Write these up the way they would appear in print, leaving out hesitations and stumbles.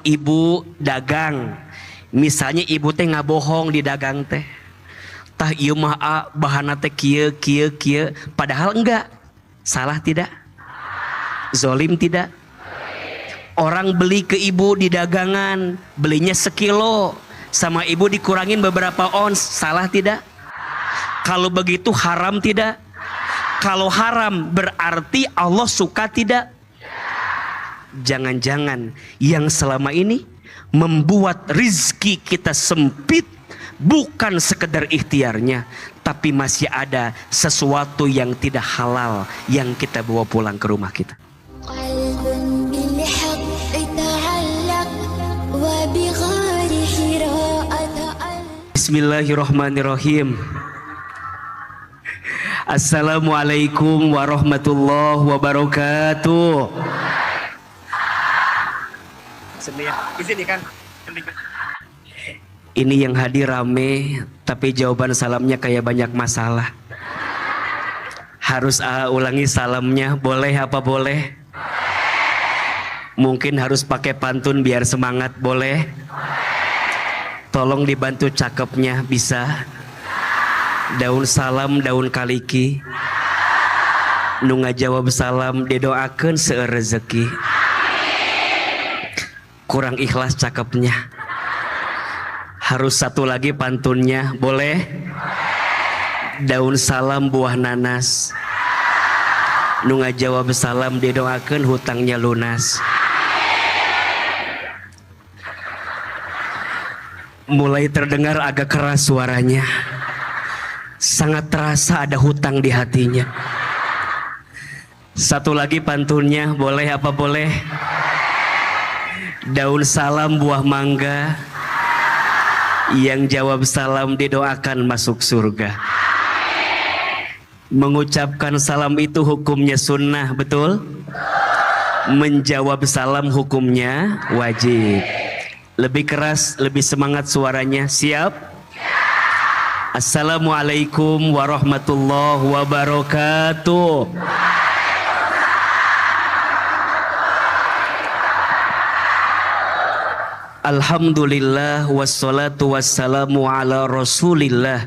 ibu dagang, misalnya ibu teh ngabohong di dagang teh, tah ieu mah bahana teh kieu kieu kieu, padahal enggak. Salah tidak? Zolim tidak? Orang beli ke ibu di dagangan, belinya sekilo, sama ibu dikurangin beberapa ons, salah tidak? Kalau begitu haram tidak? Kalau haram berarti Allah suka tidak? Jangan-jangan yang selama ini membuat rizki kita sempit bukan sekedar ikhtiarnya, tapi masih ada sesuatu yang tidak halal yang kita bawa pulang ke rumah kita. Bismillahirrahmanirrahim. Assalamualaikum warahmatullahi wabarakatuh. Ini yang hadir rame, tapi jawaban salamnya kayak banyak masalah. Harus ulangi salamnya, boleh apa boleh? Mungkin harus pakai pantun biar semangat, boleh? Tolong dibantu cakepnya, bisa? Daun salam, daun kaliki. Nu ngajawab salam, didoakeun seueur rezeki. Kurang ikhlas cakepnya. Harus satu lagi pantunnya, boleh? Daun salam, buah nanas. Nu ngajawab salam, didoakeun hutangnya lunas. Mulai terdengar agak keras suaranya. Sangat terasa ada hutang di hatinya. Satu lagi pantunnya, boleh apa boleh? Daun salam, buah mangga. Yang jawab salam didoakan masuk surga. Mengucapkan salam itu hukumnya sunnah, betul? Menjawab salam hukumnya wajib. Lebih keras, lebih semangat suaranya, siap? Assalamualaikum warahmatullahi wabarakatuh. Alhamdulillah wassalatu wassalamu ala rasulillah.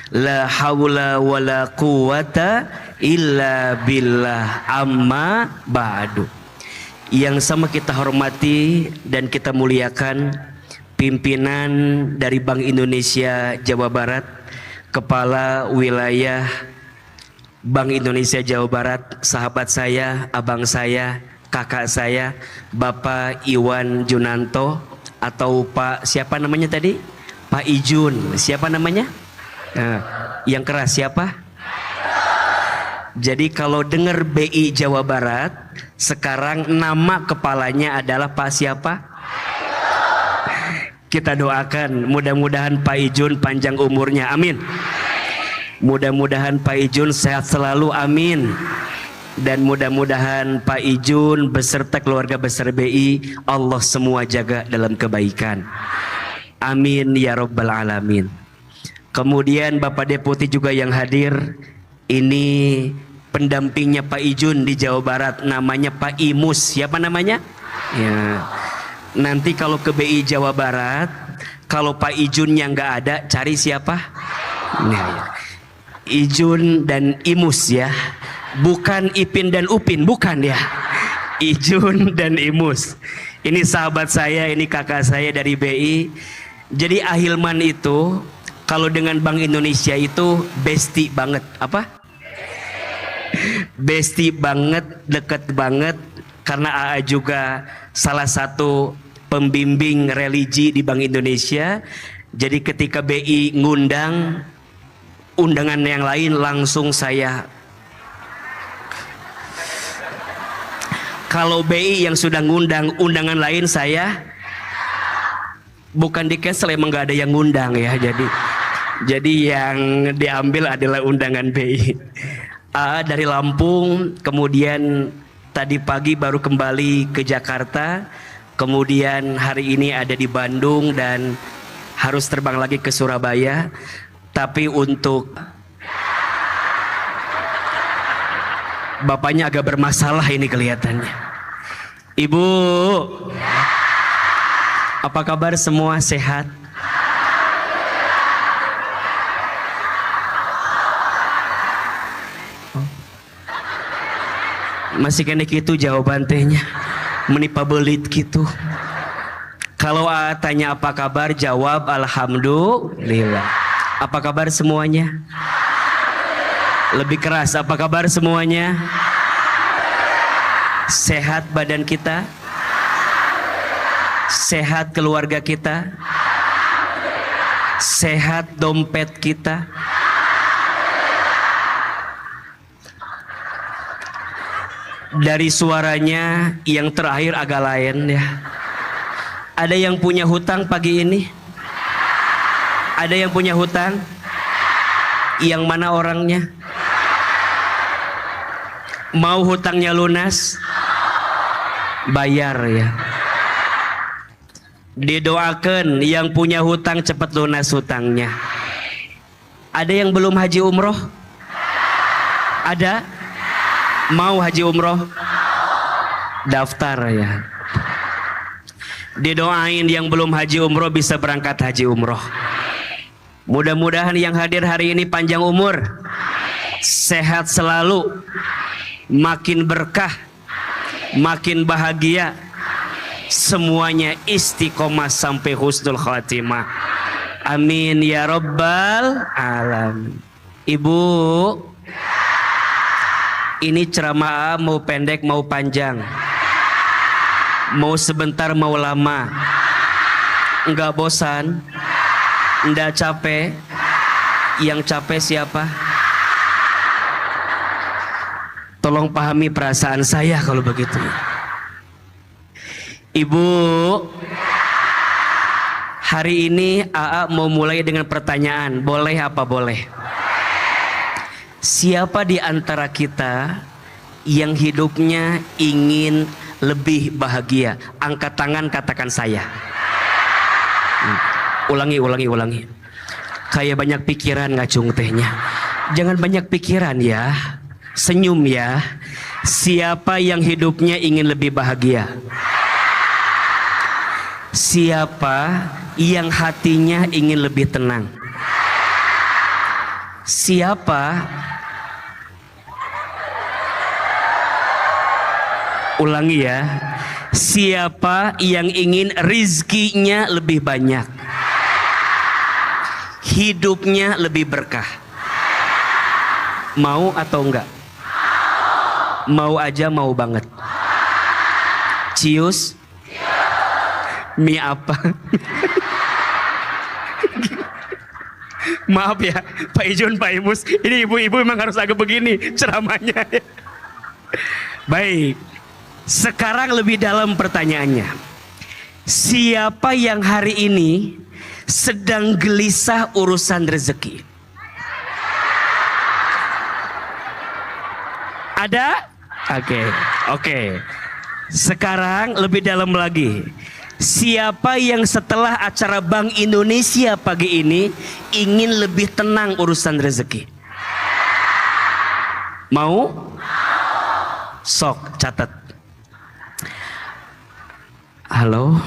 La hawla wa la quwata illa billah, amma ba'du. Yang sama kita hormati dan kita muliakan pimpinan dari Bank Indonesia Jawa Barat, Kepala Wilayah Bank Indonesia Jawa Barat, sahabat saya, abang saya, kakak saya, Bapak Iwan Junanto, atau Pak siapa namanya tadi? Pak Ijun. Siapa namanya? Yang keras siapa? Jadi kalau dengar BI Jawa Barat, sekarang nama kepalanya adalah Pak siapa? Kita doakan mudah-mudahan Pak Ijun panjang umurnya, amin. Mudah-mudahan Pak Ijun sehat selalu, amin. Dan mudah-mudahan Pak Ijun beserta keluarga besar BI Allah semua jaga dalam kebaikan, amin ya rabbal alamin. Kemudian Bapak Deputi juga yang hadir, ini pendampingnya Pak Ijun di Jawa Barat, namanya Pak Imus. Siapa namanya? Ya. Nanti kalau ke BI Jawa Barat, kalau Pak Ijunnya nggak ada, cari siapa? Nah, ya. Ijun dan Imus ya, bukan Ipin dan Upin, bukan ya. Ijun dan Imus. Ini sahabat saya, ini kakak saya dari BI. Jadi Ahilman itu kalau dengan Bank Indonesia itu bestie banget, apa? Bestie banget, deket banget. Karena AA juga salah satu pembimbing religi di Bank Indonesia. Jadi ketika BI ngundang undangan yang lain, langsung saya. Kalau BI yang sudah ngundang undangan lain, saya bukan di cancel, emang gak ada yang ngundang ya. Jadi yang diambil adalah undangan BI. AA dari Lampung, kemudian tadi pagi baru kembali ke Jakarta, kemudian hari ini ada di Bandung dan harus terbang lagi ke Surabaya. Tapi untuk bapaknya agak bermasalah ini kelihatannya. Ibu, Apa kabar semua, sehat? Masih kena gitu jawaban tehnya, menipa belit gitu. Kalau tanya apa kabar, jawab alhamdulillah. Apa kabar semuanya? Lebih keras, apa kabar semuanya? Sehat badan kita? Sehat keluarga kita? Sehat dompet kita? Dari suaranya yang terakhir agak lain ya. Ada yang punya hutang pagi ini? Ada yang punya hutang? Yang mana orangnya? Mau hutangnya lunas? Bayar ya. Didoakan yang punya hutang cepat lunas hutangnya. Ada yang belum haji umroh? Ada? Mau haji umroh? Daftar ya. Didoain yang belum haji umroh bisa berangkat haji umroh. Mudah-mudahan yang hadir hari ini panjang umur, sehat selalu, makin berkah, makin bahagia, semuanya istiqomah sampai husnul khatimah. Amin ya rabbal alamin. Ibu, ini ceramah mau pendek mau panjang, mau sebentar mau lama, enggak bosan, enggak capek. Yang capek siapa? Tolong pahami perasaan saya kalau begitu. Ibu, hari ini AA mau mulai dengan pertanyaan, boleh apa boleh? Siapa di antara kita yang hidupnya ingin lebih bahagia? Angkat tangan, katakan saya. Ulangi. Kayak banyak pikiran ngacung tehnya. Jangan banyak pikiran ya. Senyum ya. Siapa yang hidupnya ingin lebih bahagia? Siapa yang hatinya ingin lebih tenang? Siapa? Ulangi ya. Siapa yang ingin rizkinya lebih banyak, hidupnya lebih berkah? Mau atau enggak? Mau aja, mau banget. Cius? Mie apa? Maaf ya Pak Ijun, Pak Imus, ini ibu-ibu memang harus agak begini ceramahnya. Baik, sekarang lebih dalam pertanyaannya. Siapa yang hari ini sedang gelisah urusan rezeki? Ada? Oke. Sekarang lebih dalam lagi. Siapa yang setelah acara Bank Indonesia pagi ini ingin lebih tenang urusan rezeki? Mau? Sok, catat. Halo?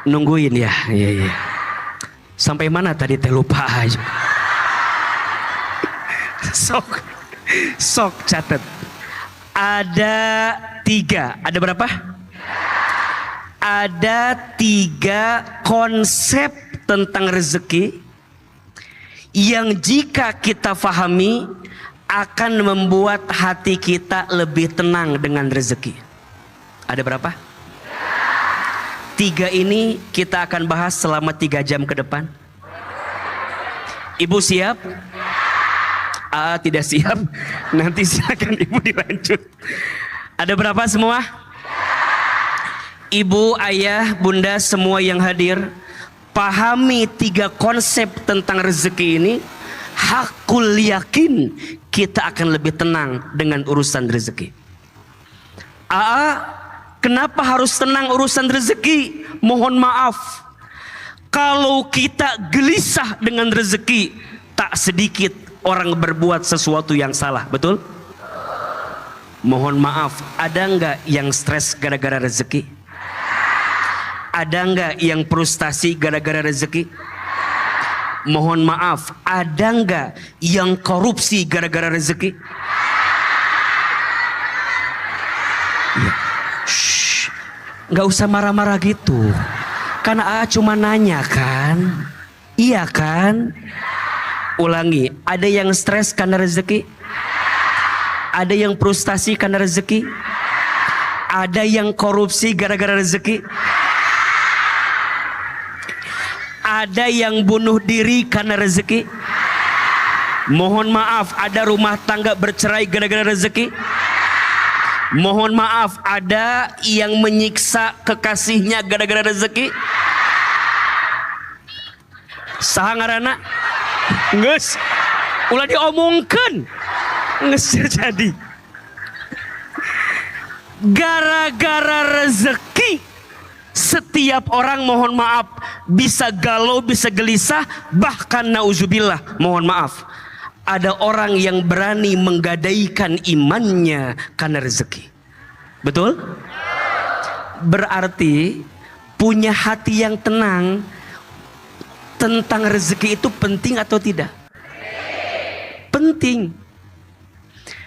Nungguin ya? Iya. Sampai mana tadi teh lupa aja. Sok, catat. Ada 3. Ada berapa? Ada 3 konsep tentang rezeki yang jika kita fahami akan membuat hati kita lebih tenang dengan rezeki. Ada berapa? 3 ini kita akan bahas selama 3 jam ke depan. Ibu siap? Tidak siap? Nanti silakan ibu dilanjut. Ada berapa semua? Ibu, ayah, bunda, semua yang hadir, pahami 3 konsep tentang rezeki ini. Hakul yakin kita akan lebih tenang dengan urusan rezeki. Kenapa harus tenang urusan rezeki? Mohon maaf, kalau kita gelisah dengan rezeki, tak sedikit orang berbuat sesuatu yang salah, betul? Mohon maaf, ada nggak yang stres gara-gara rezeki? Ada nggak yang frustasi gara-gara rezeki? Mohon maaf, ada nggak yang korupsi gara-gara rezeki? Ya. Nggak usah marah-marah gitu. Karena cuma nanya kan. Iya kan? Ulangi, ada yang stres karena rezeki? Ada yang frustasi karena rezeki? Ada yang korupsi gara-gara rezeki? Ada yang bunuh diri karena rezeki? Mohon maaf, ada rumah tangga bercerai gara-gara rezeki? Mohon maaf, ada yang menyiksa kekasihnya gara-gara rezeki? Saha ngaranna? Geus, ulah diomongkeun. Geus jadi. Gara-gara rezeki setiap orang, mohon maaf, bisa galau, bisa gelisah, bahkan nauzubillah, mohon maaf, ada orang yang berani menggadaikan imannya karena rezeki. Betul? Berarti punya hati yang tenang tentang rezeki itu penting atau tidak? Penting.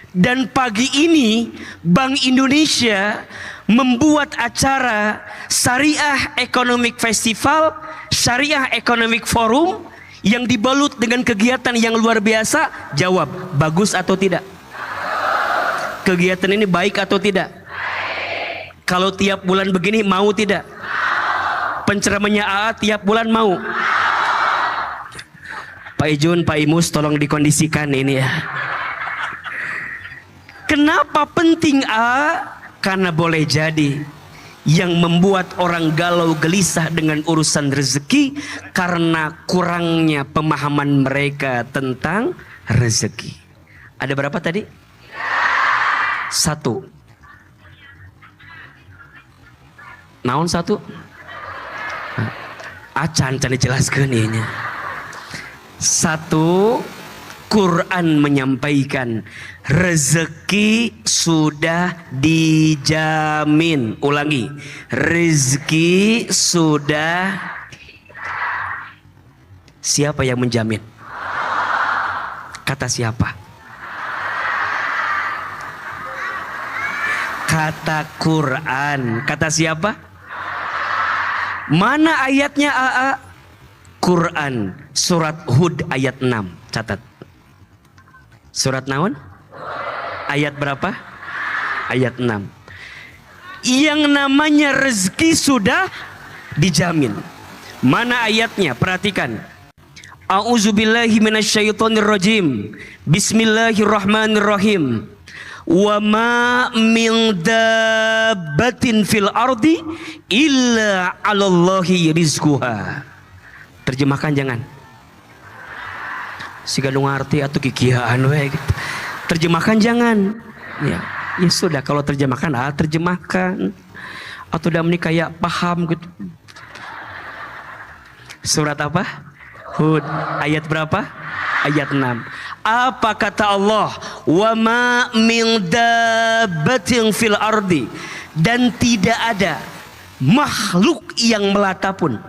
Dan pagi ini Bank Indonesia membuat acara Syariah Economic Festival, Syariah Economic Forum yang dibalut dengan kegiatan yang luar biasa. Jawab, bagus atau tidak? Kegiatan ini baik atau tidak? Kalau tiap bulan begini mau tidak? Penceramahnya AA tiap bulan mau? Pak Ijun, Pak Imus, tolong dikondisikan ini ya. Kenapa penting Karena boleh jadi yang membuat orang galau gelisah dengan urusan rezeki karena kurangnya pemahaman mereka tentang rezeki. Ada berapa tadi? 1. Naon 1? Acan dijelaskan ini. 1. Quran menyampaikan rezeki sudah dijamin. Ulangi, rezeki sudah. Siapa yang menjamin? Kata siapa? Kata Quran. Kata siapa? Mana ayatnya AA? Quran surat Hud ayat 6. Catat. Surat naon? Ayat berapa? Ayat 6. Yang namanya rezeki sudah dijamin. Mana ayatnya? Perhatikan. A'udzubillahi minasyaitonirrajim. Bismillahirrahmanirrahim. Wa ma min dabbatin fil ardi illa 'alallahi rizquha. Terjemahkan jangan. Siga nu ngarti atuh kikieuan we gitu. Terjemahkan jangan. Ya, ya sudah, kalau terjemahkan terjemahkan. Atau udah menikah kayak paham gitu. Surat apa? Hud ayat berapa? Ayat 6. Apa kata Allah? Wa ma min dabbatin fil ardi, dan tidak ada makhluk yang melata pun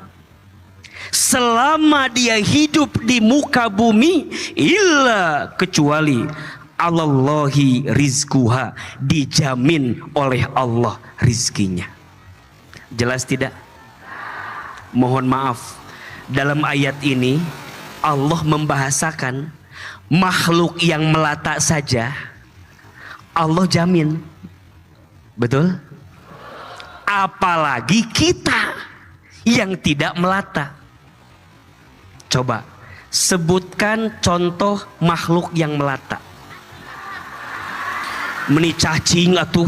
selama dia hidup di muka bumi illa kecuali Allahi rizquha, dijamin oleh Allah rizkinya. Jelas tidak? Mohon maaf, dalam ayat ini Allah membahasakan makhluk yang melata saja Allah jamin. Betul? Apalagi kita yang tidak melata. Coba sebutkan contoh makhluk yang melata. Meni cacing atuh,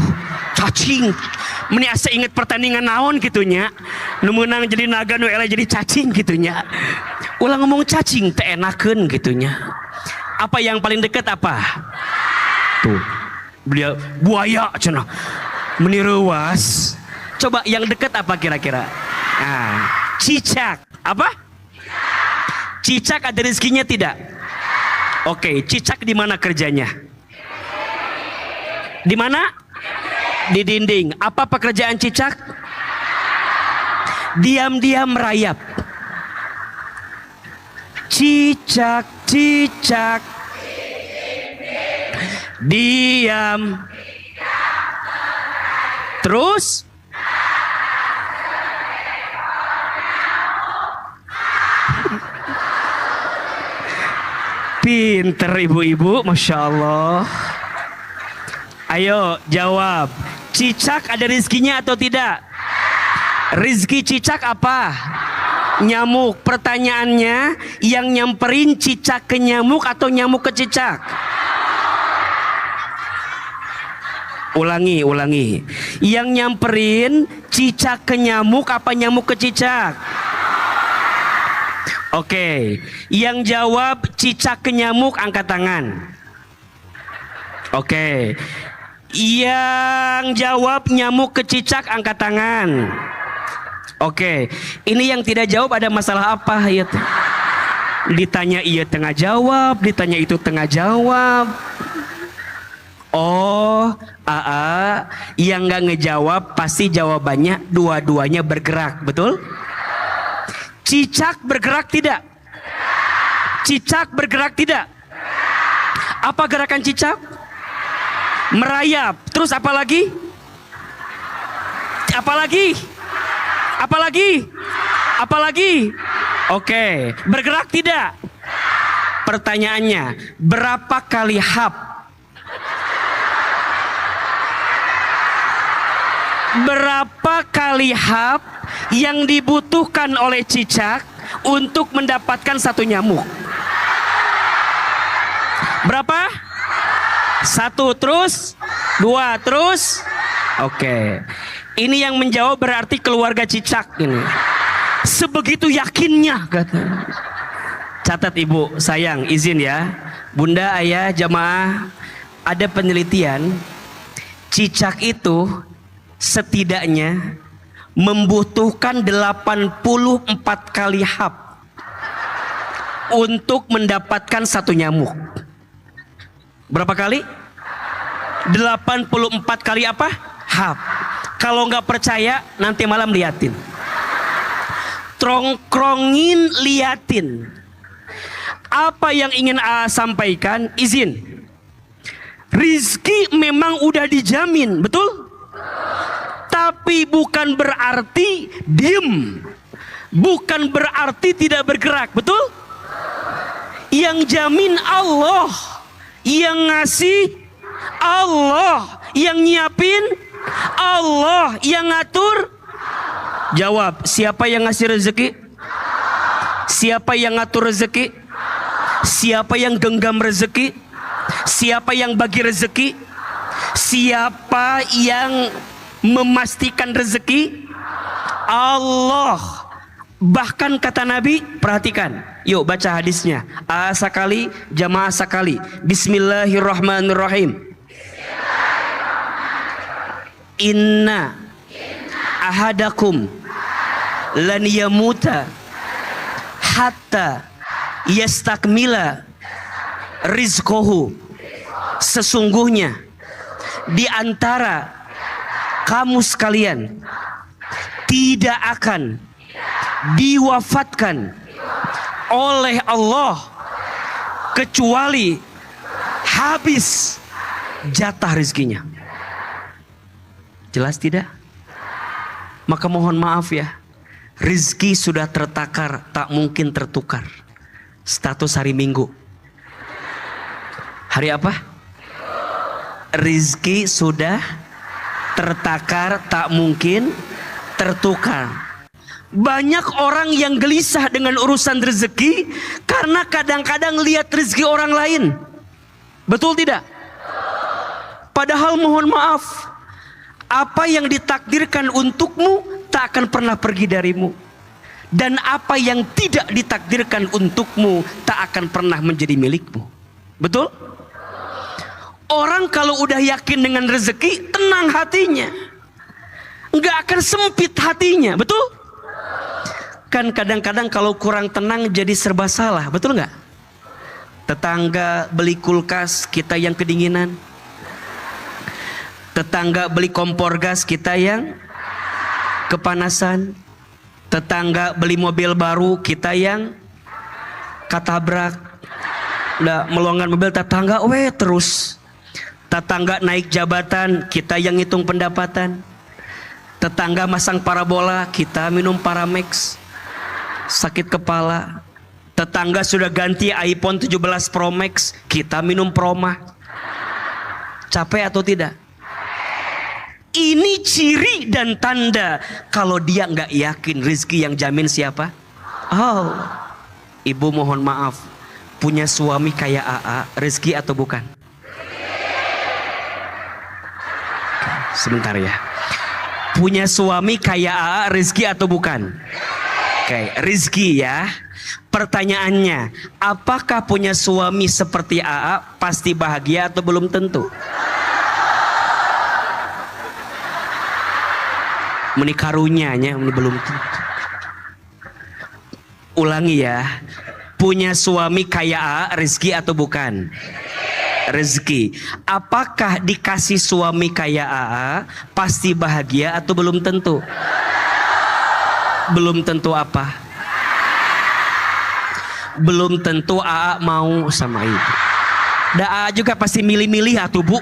cacing. Meni asa inget pertandingan naon gitunya. Nu meunang jadi naga, nu eleh jadi cacing gitunya. Ulah ngomong cacing teh enakeun gitunya. Apa yang paling dekat apa? Tuh. Beliau buaya cenah. Meni reuwas. Coba yang dekat apa kira-kira? Nah, cicak. Apa? Cicak ada rezekinya tidak? Oke, cicak di mana kerjanya? Di mana? Di dinding. Apa pekerjaan cicak? Diam-diam merayap. Cicak, cicak. Diam. Terus pinter ibu-ibu, Masya Allah. Ayo jawab, cicak ada rizkinya atau tidak? Rizki cicak apa? Nyamuk. Pertanyaannya, yang nyamperin cicak ke nyamuk atau nyamuk ke cicak? Ulangi. Yang nyamperin cicak ke nyamuk apa nyamuk ke cicak? Oke, yang jawab cicak ke nyamuk angkat tangan. Oke, yang jawab nyamuk ke cicak angkat tangan. Oke, ini yang tidak jawab ada masalah apa ya? Ditanya iya tengah jawab, ditanya itu tengah jawab. Oh, yang nggak ngejawab pasti jawabannya dua-duanya bergerak, betul? Cicak bergerak tidak? Cicak bergerak tidak? Apa gerakan cicak? Merayap. Terus apa lagi? Apa lagi? Apa lagi? Apa lagi? Oke, bergerak tidak? Pertanyaannya, berapa kali hap? Berapa kali hap yang dibutuhkan oleh cicak untuk mendapatkan satu nyamuk? Berapa? 1 terus, 2 terus. Oke. Ini yang menjawab berarti keluarga cicak ini. Sebegitu yakinnya kata. Catat ibu, sayang, izin ya. Bunda, ayah, jamaah, ada penelitian cicak itu setidaknya membutuhkan 84 kali hap untuk mendapatkan satu nyamuk. Berapa kali? 84 kali apa? Hap. Kalau nggak percaya nanti malam liatin. Trongkrongin, liatin. Apa yang ingin sampaikan? Izin. Rizki memang udah dijamin, betul? Tapi bukan berarti diem. Bukan berarti tidak bergerak, betul? Yang jamin Allah. Yang ngasih Allah. Yang nyiapin Allah. Yang ngatur. Jawab, siapa yang ngasih rezeki? Siapa yang ngatur rezeki? Siapa yang genggam rezeki? Siapa yang bagi rezeki? Siapa yang memastikan rezeki? Allah. Bahkan kata Nabi, perhatikan, yuk baca hadisnya. Sekali, jamaah sekali. Bismillahirrahmanirrahim. Inna ahadakum lan yamuta hatta yastakmila rizqohu. Sesungguhnya di antara kamu sekalian tidak akan diwafatkan oleh Allah kecuali habis jatah rezekinya. Jelas tidak? Maka mohon maaf ya, rezeki sudah tertakar, tak mungkin tertukar. Status hari Minggu. Hari apa? Rezeki sudah tertakar, tak mungkin tertukar. Banyak orang yang gelisah dengan urusan rezeki karena kadang-kadang lihat rezeki orang lain. Betul tidak? Padahal mohon maaf, apa yang ditakdirkan untukmu tak akan pernah pergi darimu. Dan apa yang tidak ditakdirkan untukmu tak akan pernah menjadi milikmu. Betul? Orang kalau udah yakin dengan rezeki, tenang hatinya. Nggak akan sempit hatinya, betul? Kan kadang-kadang kalau kurang tenang jadi serba salah, betul nggak? Tetangga beli kulkas, kita yang kedinginan. Tetangga beli kompor gas, kita yang kepanasan. Tetangga beli mobil baru, kita yang katabrak. Udah melongan mobil tetangga, terus. Tetangga naik jabatan, kita yang ngitung pendapatan. Tetangga masang parabola, kita minum Paramex. Sakit kepala. Tetangga sudah ganti iPhone 17 Pro Max, kita minum Proma. Capek atau tidak? Ini ciri dan tanda kalau dia nggak yakin rezeki yang jamin siapa? Oh, ibu mohon maaf, punya suami kayak AA, rezeki atau bukan? Sebentar ya. Punya suami kayak AA, rezeki atau bukan? Oke, rezeki ya. Pertanyaannya, apakah punya suami seperti AA pasti bahagia atau belum tentu? Meni karunyanya belum tentu. Ulangi ya. Punya suami kayak AA, rezeki atau bukan? Rezeki. Apakah dikasih suami kayak AA pasti bahagia atau belum tentu? Belum tentu apa? Belum tentu AA mau sama itu. AA juga pasti milih-milih atuh bu.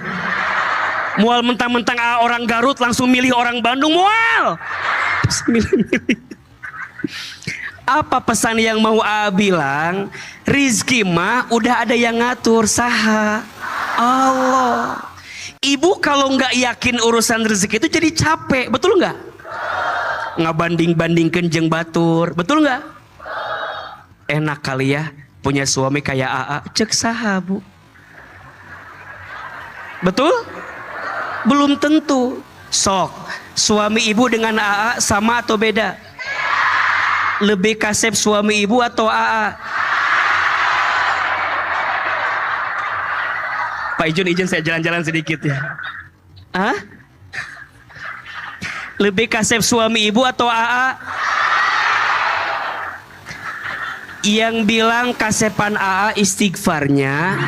Mual mentang-mentang AA orang Garut langsung milih orang Bandung, mual. Milih-milih. Apa pesan yang mau AA bilang? Rizki mah udah ada yang ngatur, saha? Allah. Ibu kalau nggak yakin urusan rezeki itu jadi capek, betul nggak? Ngabanding-bandingkan jeung batur, betul nggak? Enak kali ya punya suami kayak AA, cek saha bu? Betul? Belum tentu. Sok, suami ibu dengan AA sama atau beda? Lebih kasep suami ibu atau AA? Pak Ijun, izin saya jalan-jalan sedikit ya. Hah? Lebih kasep suami ibu atau AA? Yang bilang kasepan AA istighfarnya,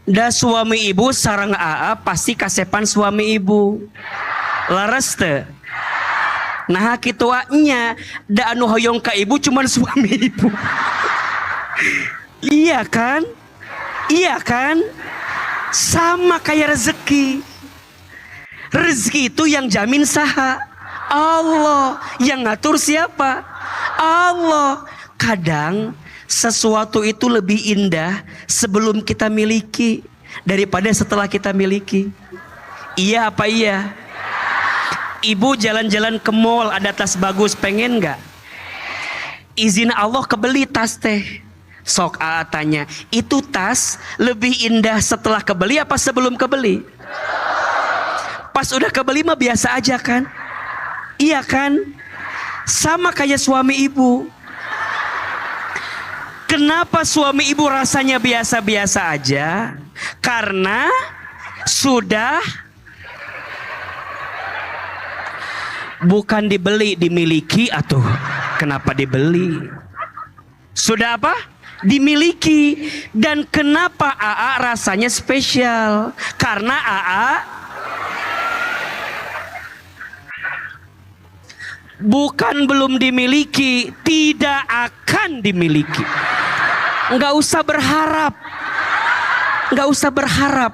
da suami ibu sarang AA pasti kasepan suami ibu. Laras teu? Nah kituanya da anu hoyong ka ibu cuman suami ibu. Iya kan? Iya kan? Sama kayak rezeki. Rezeki itu yang jamin saha? Allah. Yang ngatur siapa? Allah. Kadang sesuatu itu lebih indah sebelum kita miliki daripada setelah kita miliki. Iya apa iya? Ibu jalan-jalan ke mall ada tas bagus, pengen nggak? Izin Allah kebeli tas teh. Sok AA tanya, itu tas lebih indah setelah kebeli apa sebelum kebeli? Pas udah kebeli mah biasa aja kan? Iya kan? Sama kayak suami ibu. Kenapa suami ibu rasanya biasa-biasa aja? Karena sudah bukan dibeli, dimiliki. Atuh, kenapa dibeli? Sudah apa? Dimiliki. Dan kenapa AA rasanya spesial? Karena AA bukan belum dimiliki, tidak akan dimiliki. Nggak usah berharap. Nggak usah berharap.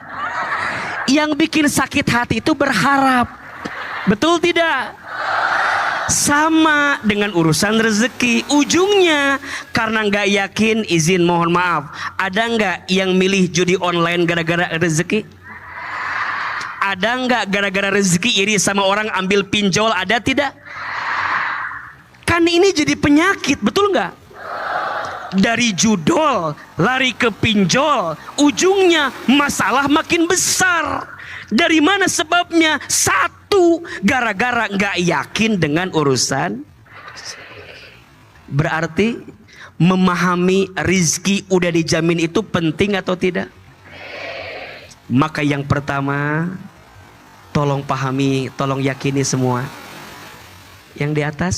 Yang bikin sakit hati itu berharap. Betul tidak? Sama dengan urusan rezeki. Ujungnya karena nggak yakin, izin mohon maaf. Ada nggak yang milih judi online gara-gara rezeki? Ada nggak gara-gara rezeki iri sama orang ambil pinjol? Ada tidak? Kan ini jadi penyakit, betul nggak? Dari judol lari ke pinjol, ujungnya masalah makin besar. Dari mana sebabnya? Satu, gara-gara nggak yakin dengan urusan. Berarti memahami rizki udah dijamin itu penting atau tidak? Maka yang pertama, tolong pahami, tolong yakini semua. Yang di atas.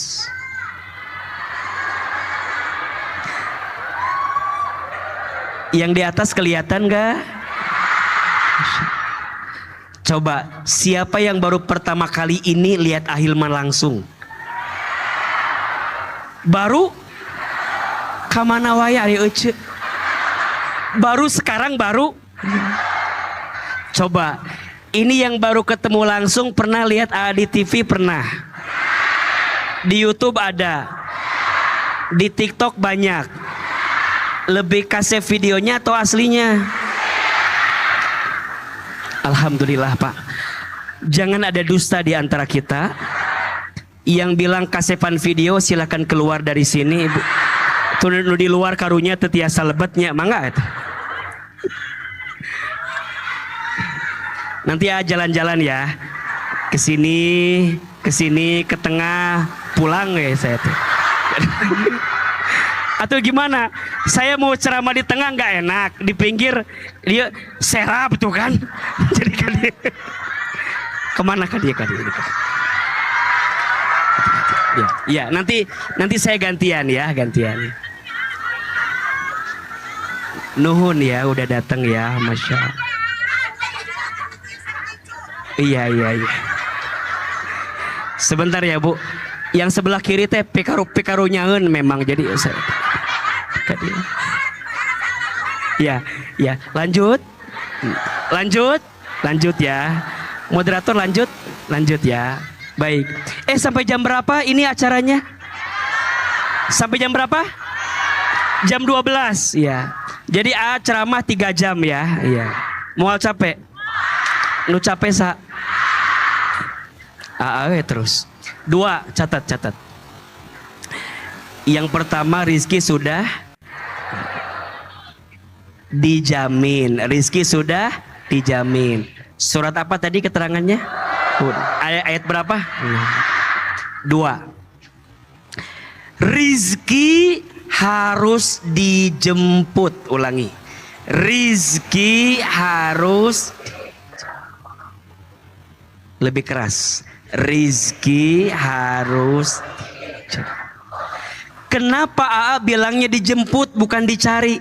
Yang di atas kelihatan gak? Coba, siapa yang baru pertama kali ini lihat Ahilman langsung? Baru kamana wae ari ece. Baru sekarang baru. Coba, ini yang baru ketemu langsung pernah lihat di TV pernah. Di YouTube ada. Di TikTok banyak. Lebih kasih videonya atau aslinya? Alhamdulillah Pak. Jangan ada dusta di antara kita. Yang bilang kasepan video silakan keluar dari sini. Tuh di luar karunya tetiasa lebetnya, mangga itu. Nanti ya jalan-jalan ya. Ke sini, ke tengah, pulang ya saya tuh. Atau gimana? Saya mau ceramah di tengah nggak enak, di pinggir dia serap tuh kan. Jadi kan dia, kemana kan dia? Ya, nanti saya gantian ya, gantian. Nuhun ya, udah datang ya, masya Allah. Iya. Sebentar ya Bu. Yang sebelah kiri teh pekaru nyaeun memang jadi saya. Ya. Lanjut ya. Moderator lanjut ya. Baik. Sampai jam berapa ini acaranya? Sampai jam berapa? Jam 12 ya. Jadi ceramah 3 jam ya. Iya. Moal capek? Nu capek sa? Terus. 2, catat. Yang pertama rizki sudah dijamin. Surat apa tadi keterangannya? Ayat berapa? 2. Rizki harus dijemput. Ulangi. Rizki harus lebih keras. Rizki harus. Kenapa AA bilangnya dijemput bukan dicari?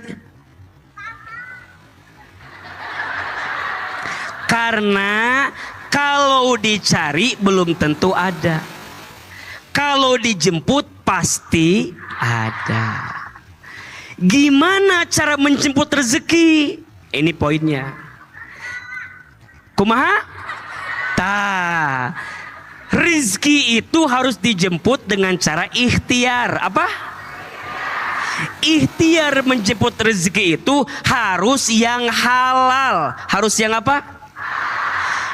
Karena kalau dicari belum tentu ada. Kalau dijemput pasti ada. Gimana cara menjemput rezeki? Ini poinnya. Kumaha? Rizki itu harus dijemput dengan cara ikhtiar. Apa? Ikhtiar menjemput rezeki itu harus yang halal. Harus yang apa?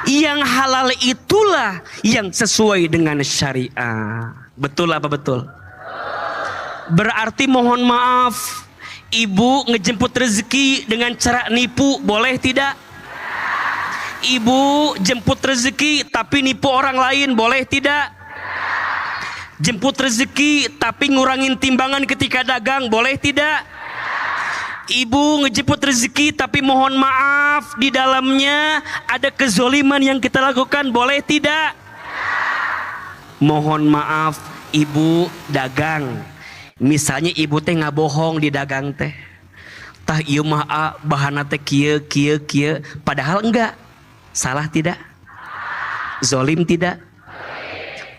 Yang halal itulah yang sesuai dengan syariah. Betul apa betul? Berarti mohon maaf, ibu ngejemput rezeki dengan cara nipu, boleh tidak? Ibu jemput rezeki tapi nipu orang lain, boleh tidak? Jemput rezeki tapi ngurangin timbangan ketika dagang, boleh tidak? Ibu ngejemput rezeki tapi mohon maaf di dalamnya ada kezoliman yang kita lakukan, boleh tidak? Mohon maaf, ibu dagang, misalnya ibu teh ngabohong di dagang teh, tah ieu mah bahana teh kieu, padahal enggak. Salah tidak? Zolim tidak?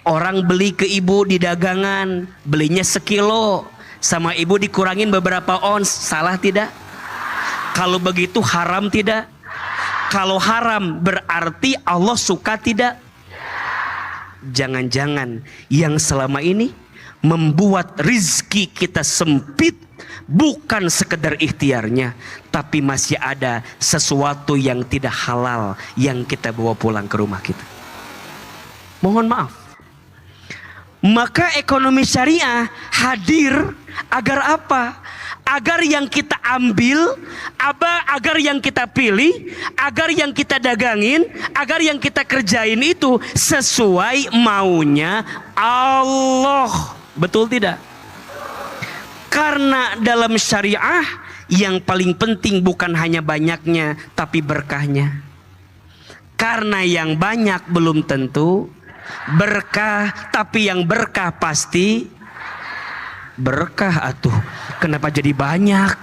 Orang beli ke ibu di dagangan, belinya sekilo, sama ibu dikurangin beberapa ons, salah tidak? Kalau begitu haram tidak? Kalau haram berarti Allah suka tidak? Jangan-jangan yang selama ini membuat rizki kita sempit bukan sekedar ikhtiarnya, tapi masih ada sesuatu yang tidak halal yang kita bawa pulang ke rumah kita. Mohon maaf. Maka ekonomi syariah hadir agar apa? Agar yang kita ambil, agar yang kita pilih, agar yang kita dagangin, agar yang kita kerjain itu sesuai maunya Allah. Betul tidak? Karena dalam syariah yang paling penting bukan hanya banyaknya tapi berkahnya. Karena yang banyak belum tentu berkah, tapi yang berkah pasti berkah atuh. Kenapa jadi banyak?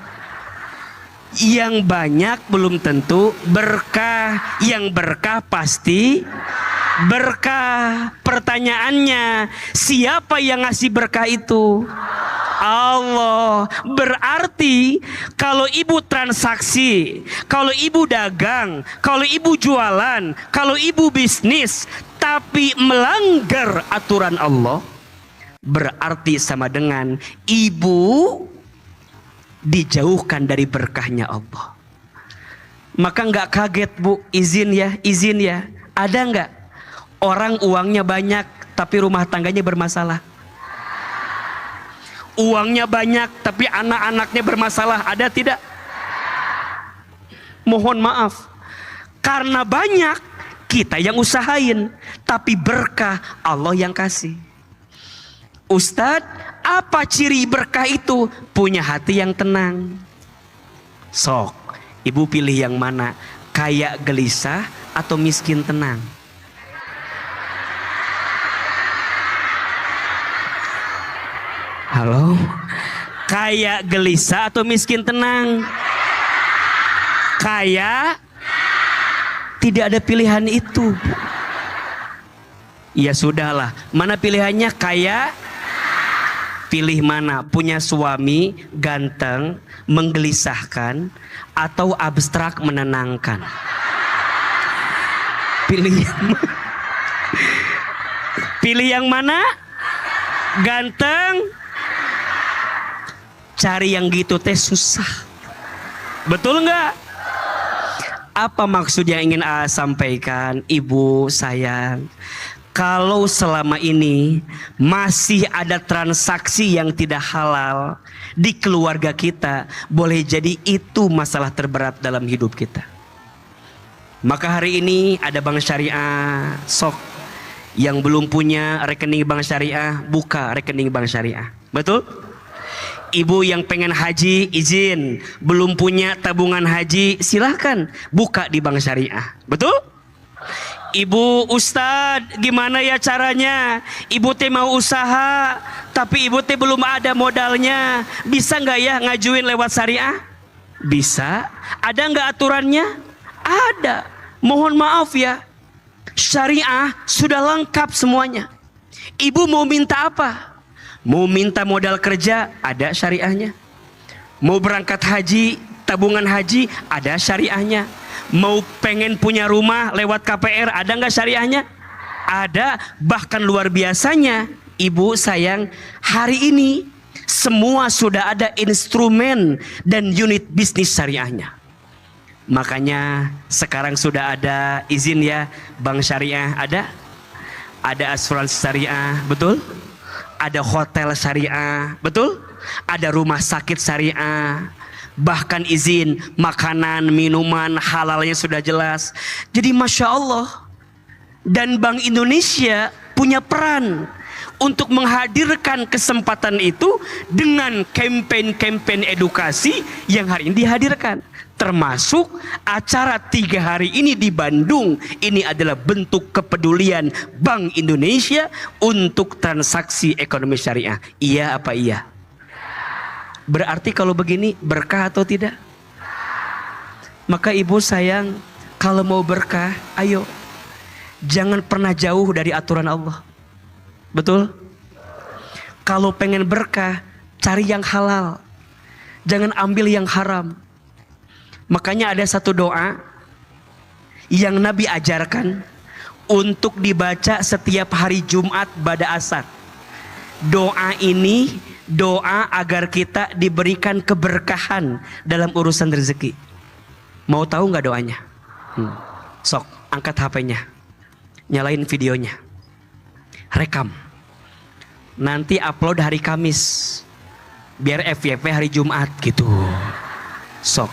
Yang banyak belum tentu berkah, yang berkah pasti Berkah. Pertanyaannya, siapa yang ngasih berkah itu? Allah. Berarti kalau ibu transaksi, kalau ibu dagang, kalau ibu jualan, kalau ibu bisnis, tapi melanggar aturan Allah, berarti sama dengan ibu dijauhkan dari berkahnya Allah. Maka nggak kaget bu, izin ya. Ada nggak orang uangnya banyak tapi rumah tangganya bermasalah? Uangnya banyak tapi anak-anaknya bermasalah, ada tidak? Mohon maaf, karena banyak kita yang usahain, tapi berkah Allah yang kasih. Ustadz, apa ciri berkah itu? Punya hati yang tenang. Sok, ibu pilih yang mana? Kaya gelisah atau miskin tenang? Halo? Kaya gelisah atau miskin tenang? Kaya? Tidak ada pilihan itu. Ya sudahlah, mana pilihannya? Kaya? Pilih mana? Punya suami ganteng, menggelisahkan, atau abstrak menenangkan? Pilih yang mana? Pilih yang mana? Ganteng? Cari yang gitu teh susah. Betul nggak? Apa maksud yang ingin A sampaikan? Ibu sayang, kalau selama ini masih ada transaksi yang tidak halal di keluarga kita, boleh jadi itu masalah terberat dalam hidup kita. Maka hari ini ada bank syariah. Sok, yang belum punya rekening bank syariah, buka rekening bank syariah. Betul? Ibu yang pengen haji, izin. Belum punya tabungan haji, silahkan buka di bank syariah. Betul? Ibu, Ustadz, gimana ya caranya? Ibu teh mau usaha, tapi ibu teh belum ada modalnya. Bisa nggak ya ngajuin lewat syariah? Bisa. Ada nggak aturannya? Ada. Mohon maaf ya, syariah sudah lengkap semuanya. Ibu mau minta apa? Mau minta modal kerja, ada syariahnya. Mau berangkat haji, tabungan haji, ada syariahnya. Mau pengen punya rumah lewat KPR, ada nggak syariahnya? Ada. Bahkan luar biasanya, ibu sayang, hari ini semua sudah ada instrumen dan unit bisnis syariahnya. Makanya sekarang sudah ada izin ya, bank syariah ada asuransi syariah, betul? Ada hotel syariah, betul? Ada rumah sakit syariah, bahkan izin makanan, minuman halalnya sudah jelas. Jadi Masya Allah. Dan Bank Indonesia punya peran untuk menghadirkan kesempatan itu dengan kampanye edukasi yang hari ini dihadirkan. Termasuk acara 3 hari ini di Bandung. Ini adalah bentuk kepedulian Bank Indonesia untuk transaksi ekonomi syariah. Iya apa iya? Berarti kalau begini berkah atau tidak? Maka ibu sayang, kalau mau berkah, ayo jangan pernah jauh dari aturan Allah. Betul? Kalau pengen berkah, cari yang halal. Jangan ambil yang haram. Makanya ada satu doa yang Nabi ajarkan untuk dibaca setiap hari Jumat pada asar. Doa ini doa agar kita diberikan keberkahan dalam urusan rezeki. Mau tahu nggak doanya? Sok, angkat HP-nya, nyalain videonya, rekam. Nanti upload hari Kamis, biar FYP hari Jumat gitu. Sok,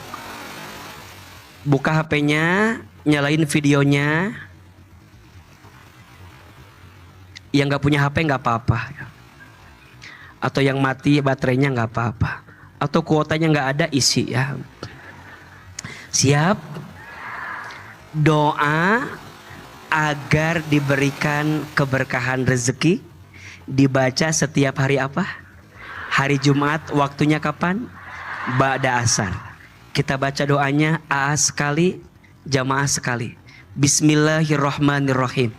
buka HP-nya, nyalain videonya. Yang nggak punya HP nggak apa-apa, atau yang mati baterainya nggak apa-apa, atau kuotanya nggak ada, isi ya. Siap? Doa agar diberikan keberkahan rezeki dibaca setiap hari apa? Hari Jumat. Waktunya kapan? Ba'da asar. Kita baca doanya AA sekali, jamaah sekali. Bismillahirrahmanirrahim.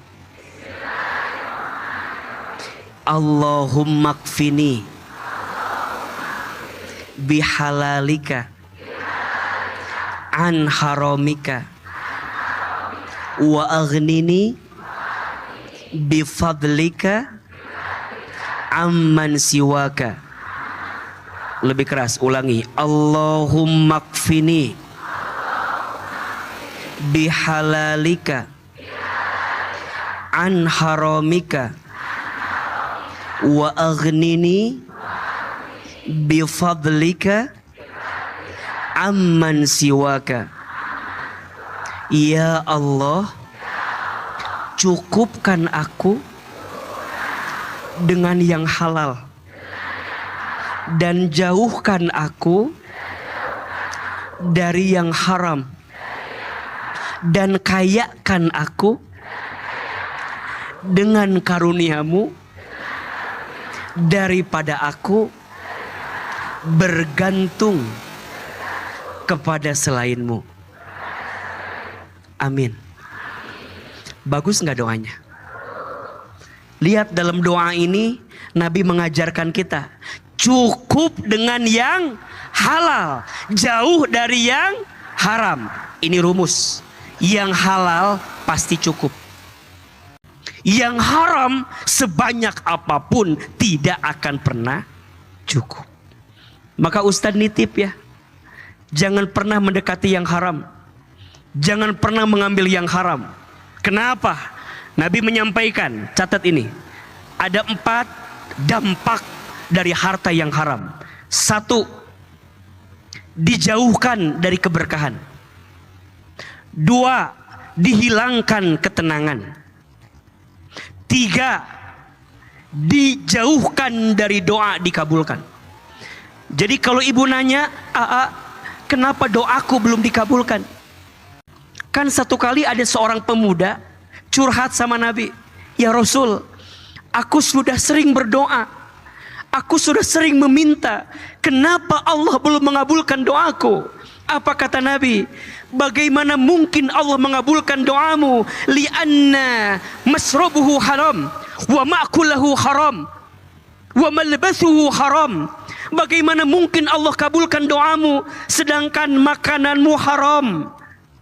Allahumma kfini bihalalika an haramika wa aghnini bifadlika amman siwaka. Lebih keras, ulangi. Allahumma kfini bihalalika an haramika wa aghnini bifadlika amman siwaka. Ya Allah, cukupkan aku dengan yang halal dan jauhkan aku dari yang haram, dan kayakan aku dengan karuniamu daripada aku bergantung kepada selainmu. Amin. Bagus nggak doanya? Lihat dalam doa ini Nabi mengajarkan kita cukup dengan yang halal, jauh dari yang haram. Ini rumus. Yang halal pasti cukup. Yang haram sebanyak apapun tidak akan pernah cukup. Maka Ustadz nitip ya, jangan pernah mendekati yang haram. Jangan pernah mengambil yang haram. Kenapa? Nabi menyampaikan, catat ini, ada 4 dampak dari harta yang haram. 1, dijauhkan dari keberkahan. 2, dihilangkan ketenangan. 3, dijauhkan dari doa dikabulkan. Jadi kalau ibu nanya, kenapa doaku belum dikabulkan? Kan satu kali ada seorang pemuda curhat sama Nabi, ya Rasul, aku sudah sering berdoa, aku sudah sering meminta, kenapa Allah belum mengabulkan doaku? Apa kata Nabi? Bagaimana mungkin Allah mengabulkan doamu? Lianna masrabuhu haram, wa ma'kulahu haram, wa malbasuhu haram. Bagaimana mungkin Allah kabulkan doamu sedangkan makananmu haram,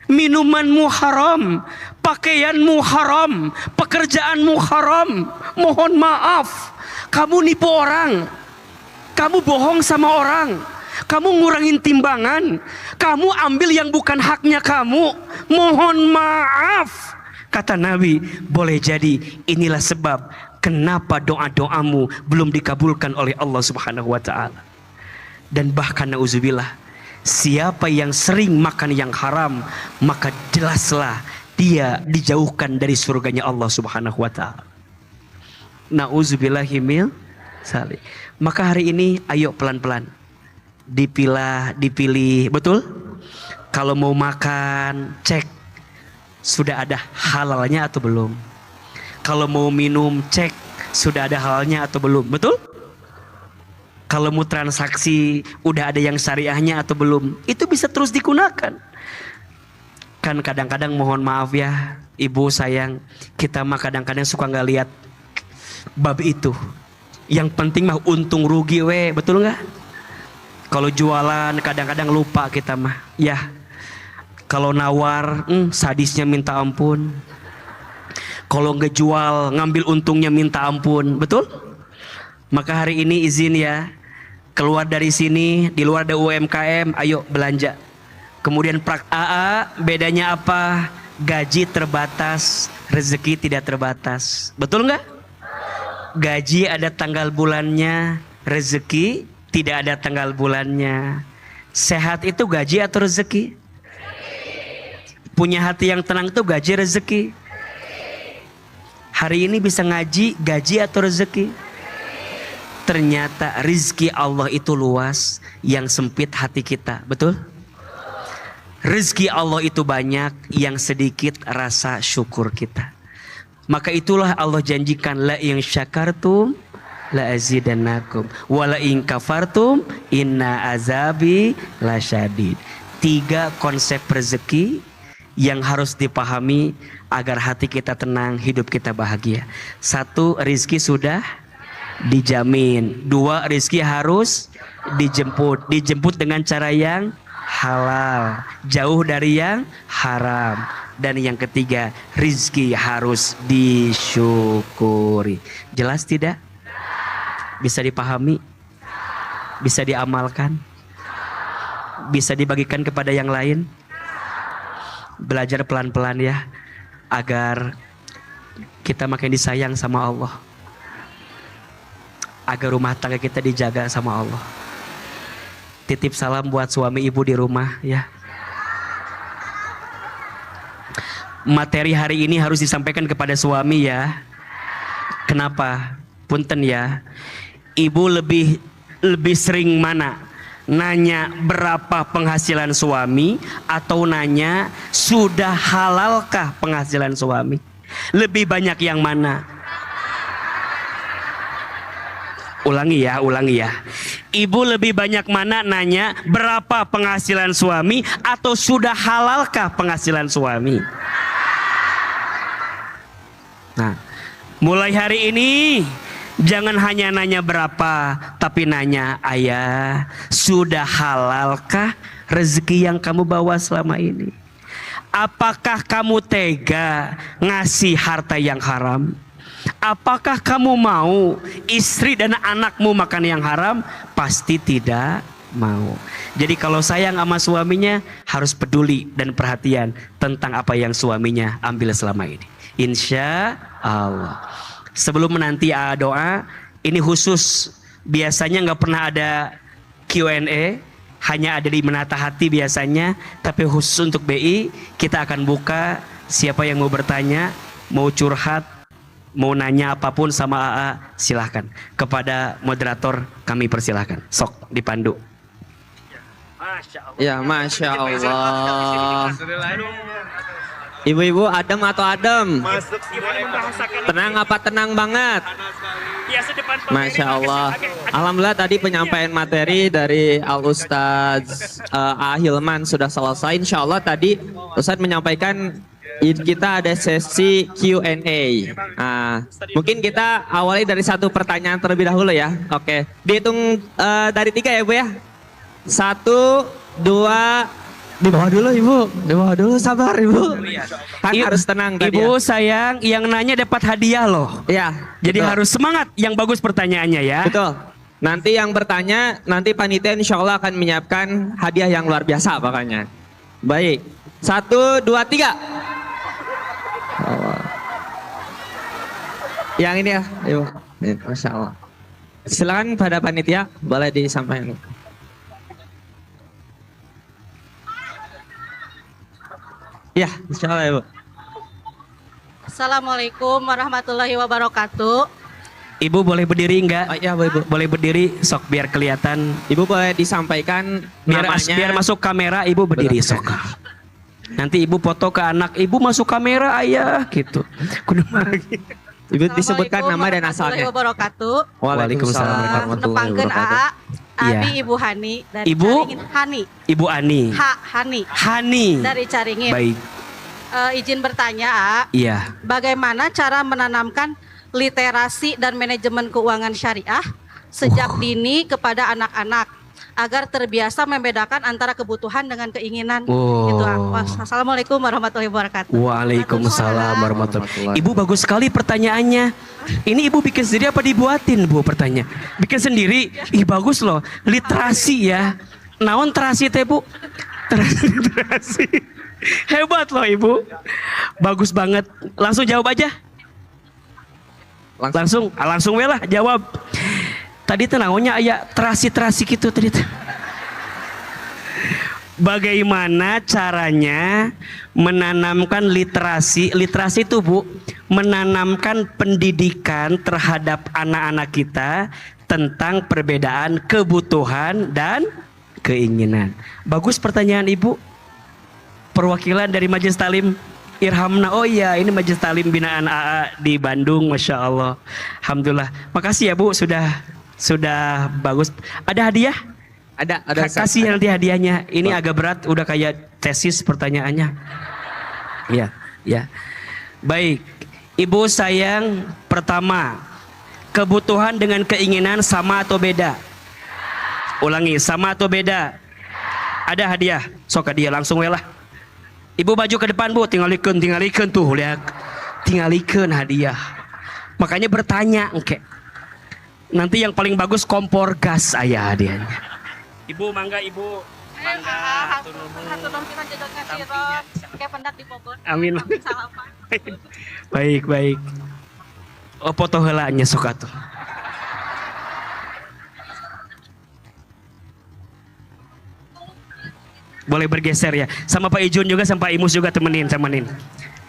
minumanmu haram, pakaianmu haram, pekerjaanmu haram? Mohon maaf, kamu nipu orang, kamu bohong sama orang, kamu ngurangin timbangan, kamu ambil yang bukan haknya kamu. Mohon maaf. Kata Nabi, boleh jadi inilah sebab kenapa doa-doamu belum dikabulkan oleh Allah Subhanahu wa ta'ala. Dan bahkan na'udzubillah, siapa yang sering makan yang haram, maka jelaslah dia dijauhkan dari surganya Allah Subhanahu wa ta'ala. Na'udzubillahimil salih. Maka hari ini ayo pelan-pelan dipilih, betul? Kalau mau makan, cek sudah ada halalnya atau belum. Kalau mau minum, cek sudah ada halalnya atau belum, betul? Kalau mau transaksi, udah ada yang syariahnya atau belum. Itu bisa terus digunakan. Kan kadang-kadang mohon maaf ya, ibu sayang, kita mah kadang-kadang suka nggak lihat bab itu. Yang penting mah untung rugi betul nggak? Kalau jualan kadang-kadang lupa kita mah, ya. Kalau nawar, sadisnya minta ampun. Kalau ngejual, ngambil untungnya minta ampun, betul? Maka hari ini izin ya, keluar dari sini, di luar ada UMKM, ayo belanja. Kemudian AA, bedanya apa? Gaji terbatas, rezeki tidak terbatas, betul nggak? Gaji ada tanggal bulannya, rezeki tidak ada tanggal bulannya. Sehat itu gaji atau rezeki? Punya hati yang tenang itu gaji rezeki. Hari ini bisa ngaji, gaji atau rezeki? Ternyata rizki Allah itu luas, yang sempit hati kita, betul? Rizki Allah itu banyak, yang sedikit rasa syukur kita. Maka itulah Allah janjikan, la in syakartum la azidannakum wa la in kafartum inna azabi lasyadid. 3 konsep rezeki yang harus dipahami agar hati kita tenang, hidup kita bahagia. 1, rizki sudah dijamin. 2, rizki harus dijemput. Dijemput dengan cara yang halal, jauh dari yang haram. Dan yang ketiga, rizki harus disyukuri. Jelas tidak? Bisa dipahami? Bisa diamalkan? Bisa dibagikan kepada yang lain? Belajar pelan-pelan ya, agar kita makin disayang sama Allah, agar rumah tangga kita dijaga sama Allah. Titip salam buat suami ibu di rumah ya. Materi hari ini harus disampaikan kepada suami ya. Kenapa? Punten ya. Ibu lebih sering mana? Nanya berapa penghasilan suami atau nanya sudah halalkah penghasilan suami? Lebih banyak yang mana? Ulangi ya. Ibu lebih banyak mana nanya berapa penghasilan suami atau sudah halalkah penghasilan suami? Nah, mulai hari ini jangan hanya nanya berapa, tapi nanya, ayah, sudah halalkah rezeki yang kamu bawa selama ini? Apakah kamu tega ngasih harta yang haram? Apakah kamu mau istri dan anakmu makan yang haram? Pasti tidak mau. Jadi kalau sayang sama suaminya, harus peduli dan perhatian tentang apa yang suaminya ambil selama ini. Insya Allah. Sebelum menanti doa, ini khusus, biasanya nggak pernah ada Q&A, hanya ada di Menata Hati biasanya, tapi khusus untuk BI kita akan buka. Siapa yang mau bertanya, mau curhat, mau nanya apapun sama AA, silahkan. Kepada moderator kami persilahkan. Sok dipandu. Ya, Masya Allah. Ibu-ibu adem atau adem? Tenang apa tenang banget? Masya Allah. Alhamdulillah tadi penyampaian materi dari Al Ustadz Hilman sudah selesai. Insya Allah tadi Ustadz menyampaikan kita ada sesi Q&A. Nah, mungkin kita awali dari satu pertanyaan terlebih dahulu ya. Oke, dihitung dari 3 ya Bu ya. 1, 2. Di bawah dulu Ibu, di bawah dulu, sabar Ibu. Kan harus tenang tadi Ibu ya. sayang, yang nanya dapat hadiah loh. Iya. Jadi betul. harus semangat, yang bagus pertanyaannya ya. Betul. Nanti yang bertanya, nanti panitia insya Allah akan menyiapkan hadiah yang luar biasa pokoknya. Baik, 1, 2, 3. Yang ini ya, Ibu. Masya Allah. Silakan pada panitia, boleh disampaikan. Ya, insya Allah Ibu. Assalamualaikum warahmatullahi wabarakatuh. Ibu boleh berdiri enggak? Oh, iya, Ibu. Boleh berdiri, sok biar kelihatan. Ibu boleh disampaikan namanya. Biar masuk kamera, Ibu berdiri sok. Nanti Ibu foto ke anak, Ibu masuk kamera ayah gitu. Kudu lagi. Ibu disebutkan nama dan asalnya. Wabarakatuh. Waalaikumsalam warahmatullahi Nepangkeun wabarakatuh. Abi Iya. Ibu Hani dari Ibu? Caringin. Hani. Ibu Ani. Hani Hani. dari Caringin. Baik. Izin bertanya, A, Iya. bagaimana cara menanamkan literasi dan manajemen keuangan syariah sejak dini kepada anak-anak agar terbiasa membedakan antara kebutuhan dengan keinginan. Gitu, A. Assalamualaikum warahmatullahi wabarakatuh. Waalaikumsalam warahmatullahi wabarakatuh. Ibu bagus sekali pertanyaannya. Ini Ibu bikin sendiri apa dibuatin Bu pertanyaan? Bikin sendiri. Ih bagus loh. Literasi ya. Naon terasi teh Bu? Terasi. Hebat loh Ibu. Bagus banget. Langsung jawab aja. Langsung we lah jawab. Tadi tenangnya aya terasi gitu tadi. Bagaimana caranya menanamkan literasi? Literasi itu Bu, menanamkan pendidikan terhadap anak-anak kita tentang perbedaan kebutuhan dan keinginan. Bagus pertanyaan Ibu. Perwakilan dari Majelis Talim Irhamna. Oh iya, ini Majelis Talim binaan AA di Bandung, Masya Allah. Alhamdulillah. Makasih ya Bu, sudah bagus. Ada hadiah? Ada. Kasih nanti hadiahnya. Ini agak berat, udah kayak tesis pertanyaannya. Ya. Baik. Ibu sayang, pertama, Kebutuhan dengan keinginan sama atau beda? Ulangi, sama atau beda? Ada hadiah, sok hadiah langsung we lah. Ibu maju ke depan bu, tingalikeun tuh lihat, tingalikeun hadiah. Makanya bertanya, oke. Nanti yang paling bagus kompor gas ayah hadiahnya. Ibu mangga ibu. Mangga. Amin. Baik baik. Oh foto heulanya sok atuh. Boleh bergeser ya. Sama Pak Ijun juga, sama Pak Imus juga temenin.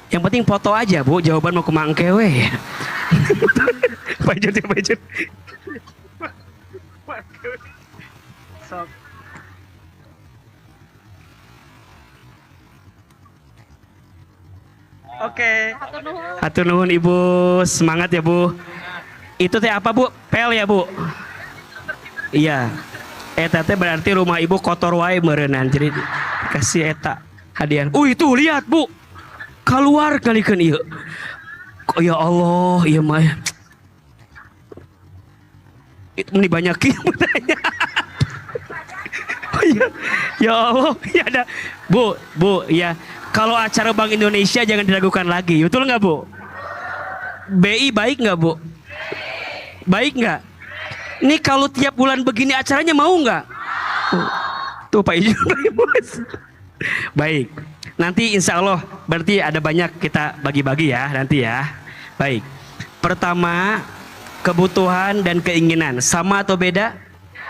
Yang penting foto aja bu, jawaban mau kemangke we. Pak Ijun ya Pak Ijun. Sok. Oke. Hatur nuhun Ibu, semangat ya Bu. Itu teh apa Bu? Pel ya Bu? Iya. Eta teh berarti rumah Ibu kotor wae meureunnan, jadi kasih eta hadiah. Itu lihat Bu. Keluar kalikeun ieu. Kok ya Allah, ieu mah. Itu meni banyakin bertanya. Oh iya. Ya Allah, ya ada. Bu, ya. Kalau acara Bank Indonesia jangan diragukan lagi, betul nggak Bu? BI baik nggak Bu? Baik nggak? Ini kalau tiap bulan begini acaranya mau nggak? Tuh Pak Ijun. Baik, nanti insya Allah berarti ada banyak kita bagi-bagi ya nanti ya. Baik, pertama kebutuhan dan keinginan sama atau beda?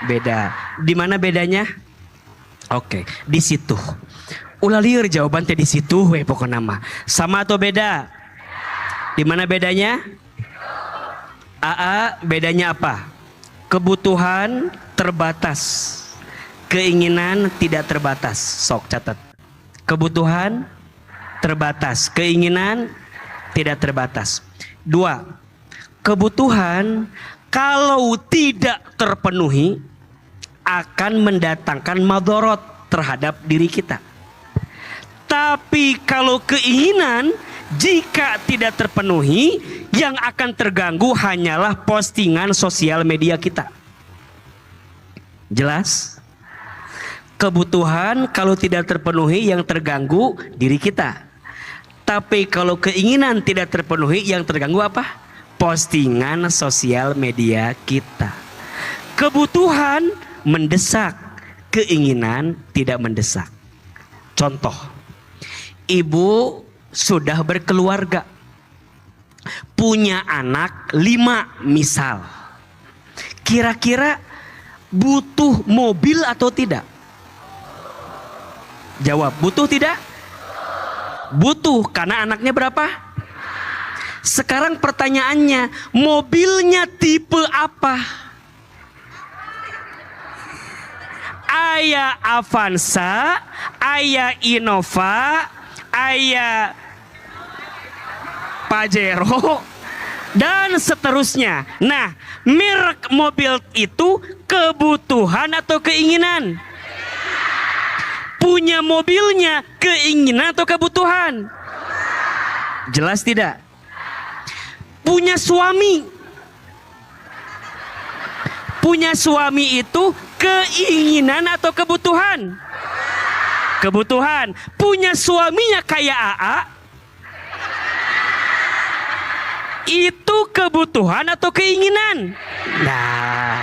Beda. Di mana bedanya? Oke, di situ. Ulah lieur jawaban teh di situ we pokokna mah. Sama atau beda? Di mana bedanya? Bedanya apa? Kebutuhan terbatas, keinginan tidak terbatas. Sok catat. Kebutuhan terbatas, keinginan tidak terbatas. 2. Kebutuhan kalau tidak terpenuhi akan mendatangkan madorot terhadap diri kita. Tapi kalau keinginan jika tidak terpenuhi, yang akan terganggu hanyalah postingan sosial media kita. Jelas? Kebutuhan kalau tidak terpenuhi yang terganggu diri kita. Tapi kalau keinginan tidak terpenuhi yang terganggu apa? Postingan sosial media kita. Kebutuhan mendesak, keinginan tidak mendesak. Contoh, ibu sudah berkeluarga, punya anak 5 misal. Kira-kira butuh mobil atau tidak? Jawab, butuh tidak? Butuh, karena anaknya berapa? Sekarang pertanyaannya, mobilnya tipe apa? Aya Avanza, aya Innova, aya Pajero, dan seterusnya. Nah, merek mobil itu kebutuhan atau keinginan? Punya mobilnya keinginan atau kebutuhan? Jelas tidak? Punya suami. Punya suami itu keinginan atau kebutuhan? Kebutuhan. Punya suaminya kayak AA, itu kebutuhan atau keinginan? Nah,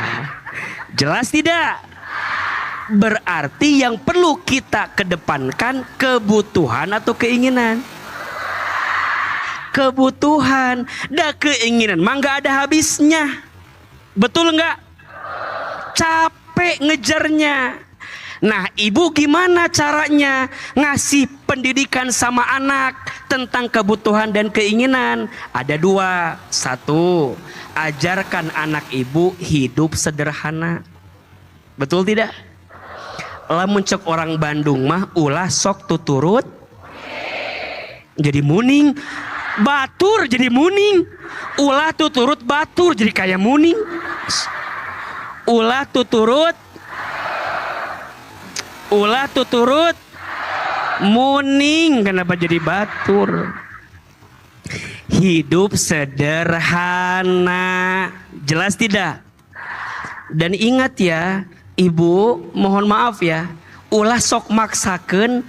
jelas tidak? Berarti yang perlu kita kedepankan kebutuhan atau keinginan? Kebutuhan. Dan keinginan mah nggak ada habisnya. Betul nggak? Capek ngejarnya. Nah, ibu gimana caranya ngasih pendidikan sama anak tentang kebutuhan dan keinginan? Ada 2. 1, ajarkan anak ibu hidup sederhana. Betul tidak? Lamun cek orang Bandung mah ulah sok tuturut jadi muning, batur jadi muning. Ulah tuturut batur jadi kayak muning. Ulah tuturut muning, kenapa jadi batur? Hidup sederhana. Jelas tidak? Dan ingat ya, ibu, mohon maaf ya, ulah sok maksakeun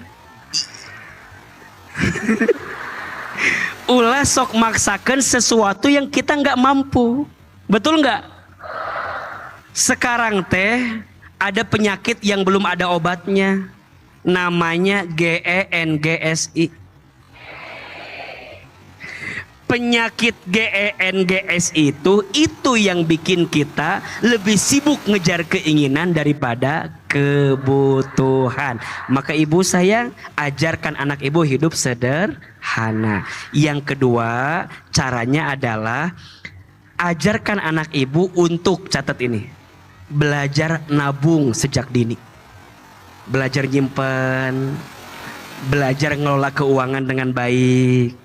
ulah sok maksakeun sesuatu yang kita nggak mampu. Betul nggak? Sekarang teh ada penyakit yang belum ada obatnya, namanya GENGSI. Penyakit GENGS itu yang bikin kita lebih sibuk ngejar keinginan daripada kebutuhan. Maka ibu sayang, ajarkan anak ibu hidup sederhana. Yang kedua, caranya adalah ajarkan anak ibu untuk, catat ini, belajar nabung sejak dini. Belajar nyimpen, belajar ngelola keuangan dengan baik.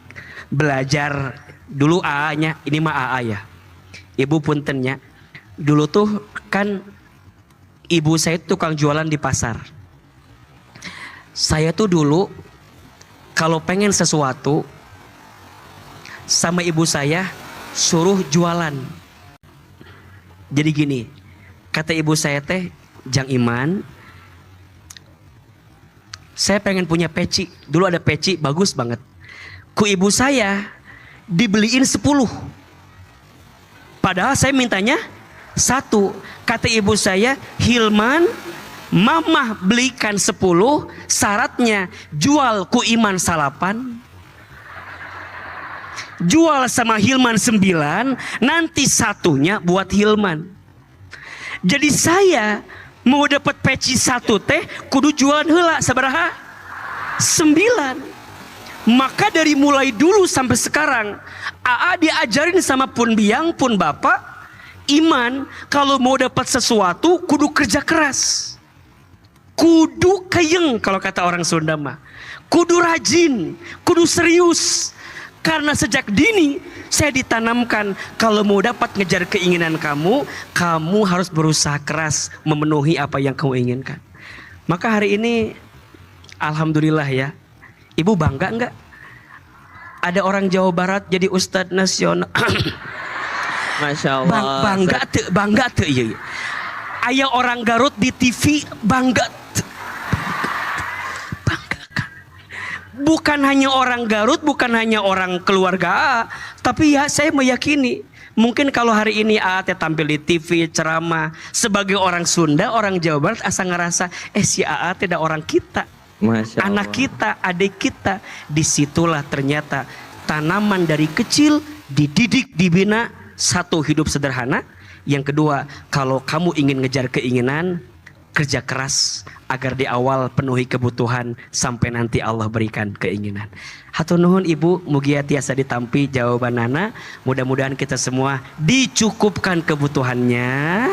Belajar dulu AA-nya, ini mah AA ya. Ibu puntennya, dulu tuh kan ibu saya tukang jualan di pasar. Saya tuh dulu kalau pengen sesuatu sama ibu saya suruh jualan. Jadi gini, kata ibu saya teh, Jang Iman, saya pengen punya peci. Dulu ada peci bagus banget. Ku ibu saya dibeliin 10. Padahal saya mintanya 1. Kata ibu saya, Hilman, mamah belikan 10, syaratnya jual ku Iman 8. Jual sama Hilman 9, nanti 1-nya buat Hilman. Jadi saya mau dapat peci 1 teh kudu jualan heula sabaraha? 9. Maka dari mulai dulu sampai sekarang AA diajarin sama pun biang pun bapak, Iman kalau mau dapat sesuatu kudu kerja keras, kudu kayeng kalau kata orang Sunda mah, kudu rajin, kudu serius. Karena sejak dini saya ditanamkan kalau mau dapat ngejar keinginan kamu, kamu harus berusaha keras memenuhi apa yang kamu inginkan. Maka hari ini alhamdulillah ya, ibu bangga enggak? Ada orang Jawa Barat jadi Ustadz Nasional. Masya Allah. Bangga tuh iya. Aya orang Garut di TV bangga. Banggakan. Bukan hanya orang Garut, bukan hanya orang keluarga A, tapi ya saya meyakini mungkin kalau hari ini A tampil di TV ceramah sebagai orang Sunda, orang Jawa Barat asa ngerasa si AA tidak orang kita. Anak kita, adik kita. Disitulah ternyata tanaman dari kecil dididik, dibina. 1, hidup sederhana. Yang kedua, kalau kamu ingin ngejar keinginan, kerja keras agar di awal penuhi kebutuhan sampai nanti Allah berikan keinginan. Hatur nuhun ibu, mugia tiasa ditampi jawabanana. Mudah-mudahan kita semua dicukupkan kebutuhannya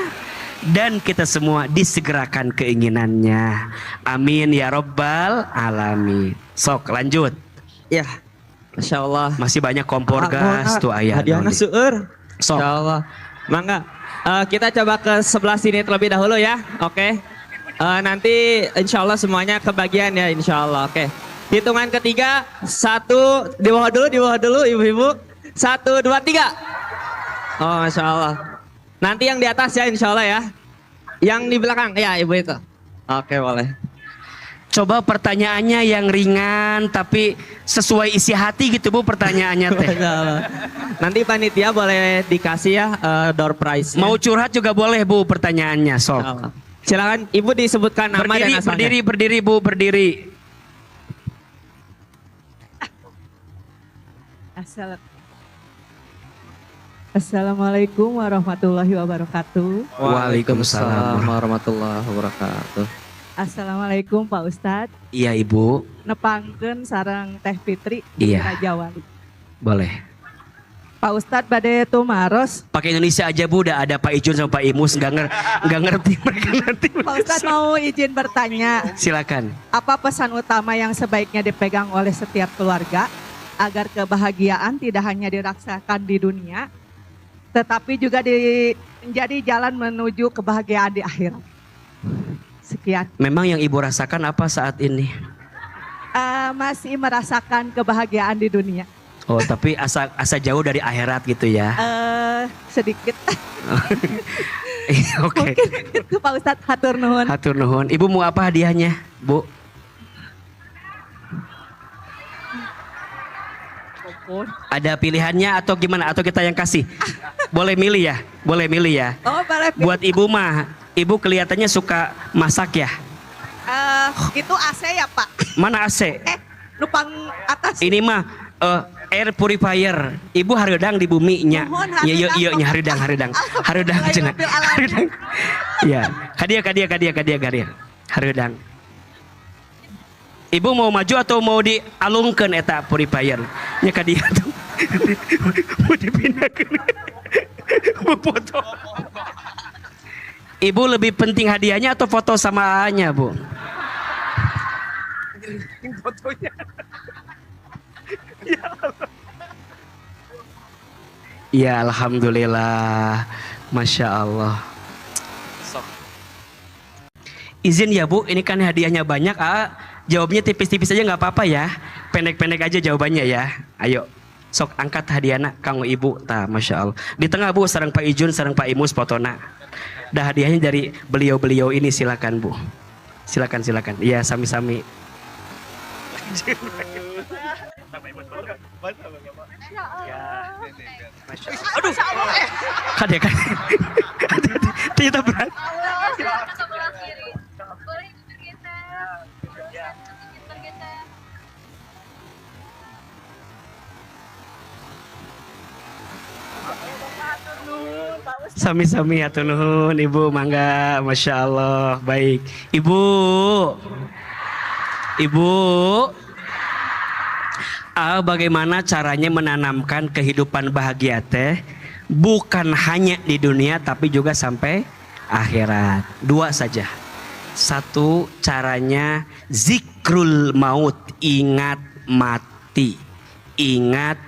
dan kita semua disegerakan keinginannya. Amin ya rabbal alamin. Sok lanjut. Ya, Masya Allah. Masih banyak kompor gas tuh ayah. Hadiahnya seueur. Sok. Masya Allah. Mangga. Kita coba ke sebelah sini terlebih dahulu ya. Oke. Nanti insya Allah semuanya kebagian ya insya Allah. Oke. Hitungan ketiga. 1. Di bawah dulu ibu-ibu. 1, 2, 3. Oh Masya Allah. Nanti yang di atas ya insya Allah ya. Yang di belakang ya ibu itu. Oke boleh. Coba pertanyaannya yang ringan tapi sesuai isi hati gitu bu pertanyaannya teh. Nanti panitia boleh dikasih ya door prize. Mau curhat juga boleh bu pertanyaannya sok. Silakan ibu disebutkan nama dan asalnya. Berdiri bu berdiri. Assalamualaikum warahmatullahi wabarakatuh. Waalaikumsalam warahmatullahi wabarakatuh. Assalamualaikum Pak Ustadz. Iya ibu. Nepangkeun sareng Teh Fitri di Rajawan. Boleh. Pak Ustadz bade tumaros. Pakai Indonesia aja bu, udah ada Pak Ijun sama Pak Imus, nggak ngerti mereka nanti. Pak Ustadz mau izin bertanya. Silakan. Apa pesan utama yang sebaiknya dipegang oleh setiap keluarga agar kebahagiaan tidak hanya dirasakan di dunia, tetapi juga menjadi jalan menuju kebahagiaan di akhirat? Sekian. Memang yang ibu rasakan apa saat ini? Masih merasakan kebahagiaan di dunia. Oh, tapi asa jauh dari akhirat gitu ya. Sedikit. Oke. Mungkin itu Pak Ustadz, hatur nuhun. Hatur nuhun. Ibu mau apa hadiahnya, Bu? Ada pilihannya atau gimana? Atau kita yang kasih? Boleh milih ya? Boleh milih ya? Oh, boleh. Buat ibu mah, ibu kelihatannya suka masak ya? Itu AC ya Pak? Mana AC? Nupang atas. Ini mah air purifier. Ibu hareudang di bumi nya. Ya iya nya hareudang. Hareudang cenah. Hareudang. Ya, kadia. Hareudang. Ibu mau maju atau mau dialungkeun eta purifier? Nya ka dieu tuh. Mau dipindahkeun. Mau foto. Ibu lebih penting hadiahnya atau foto sama A-nya, Bu? Fotonya. Ya alhamdulillah, masya Allah. Izin ya Bu, ini kan hadiahnya banyak. Jawabnya tipis-tipis aja nggak apa-apa ya. Pendek-pendek aja jawabannya ya. Ayo, sok angkat hadiahnya kanggo ibu. Tah, masya Allah. Di tengah Bu, sareng Pak Ijun, sareng Pak Imus fotona. Dah hadiahnya dari beliau-beliau ini, silakan Bu. Silakan. Iya, sami-sami. Aduh, kadia. Ternyata berat. Sami-sami hatur nuhun Ibu, mangga, masya Allah. Baik, Ibu, bagaimana caranya menanamkan kehidupan bahagia teh bukan hanya di dunia tapi juga sampai akhirat? Dua saja. Satu, caranya zikrul maut, ingat mati. Ingat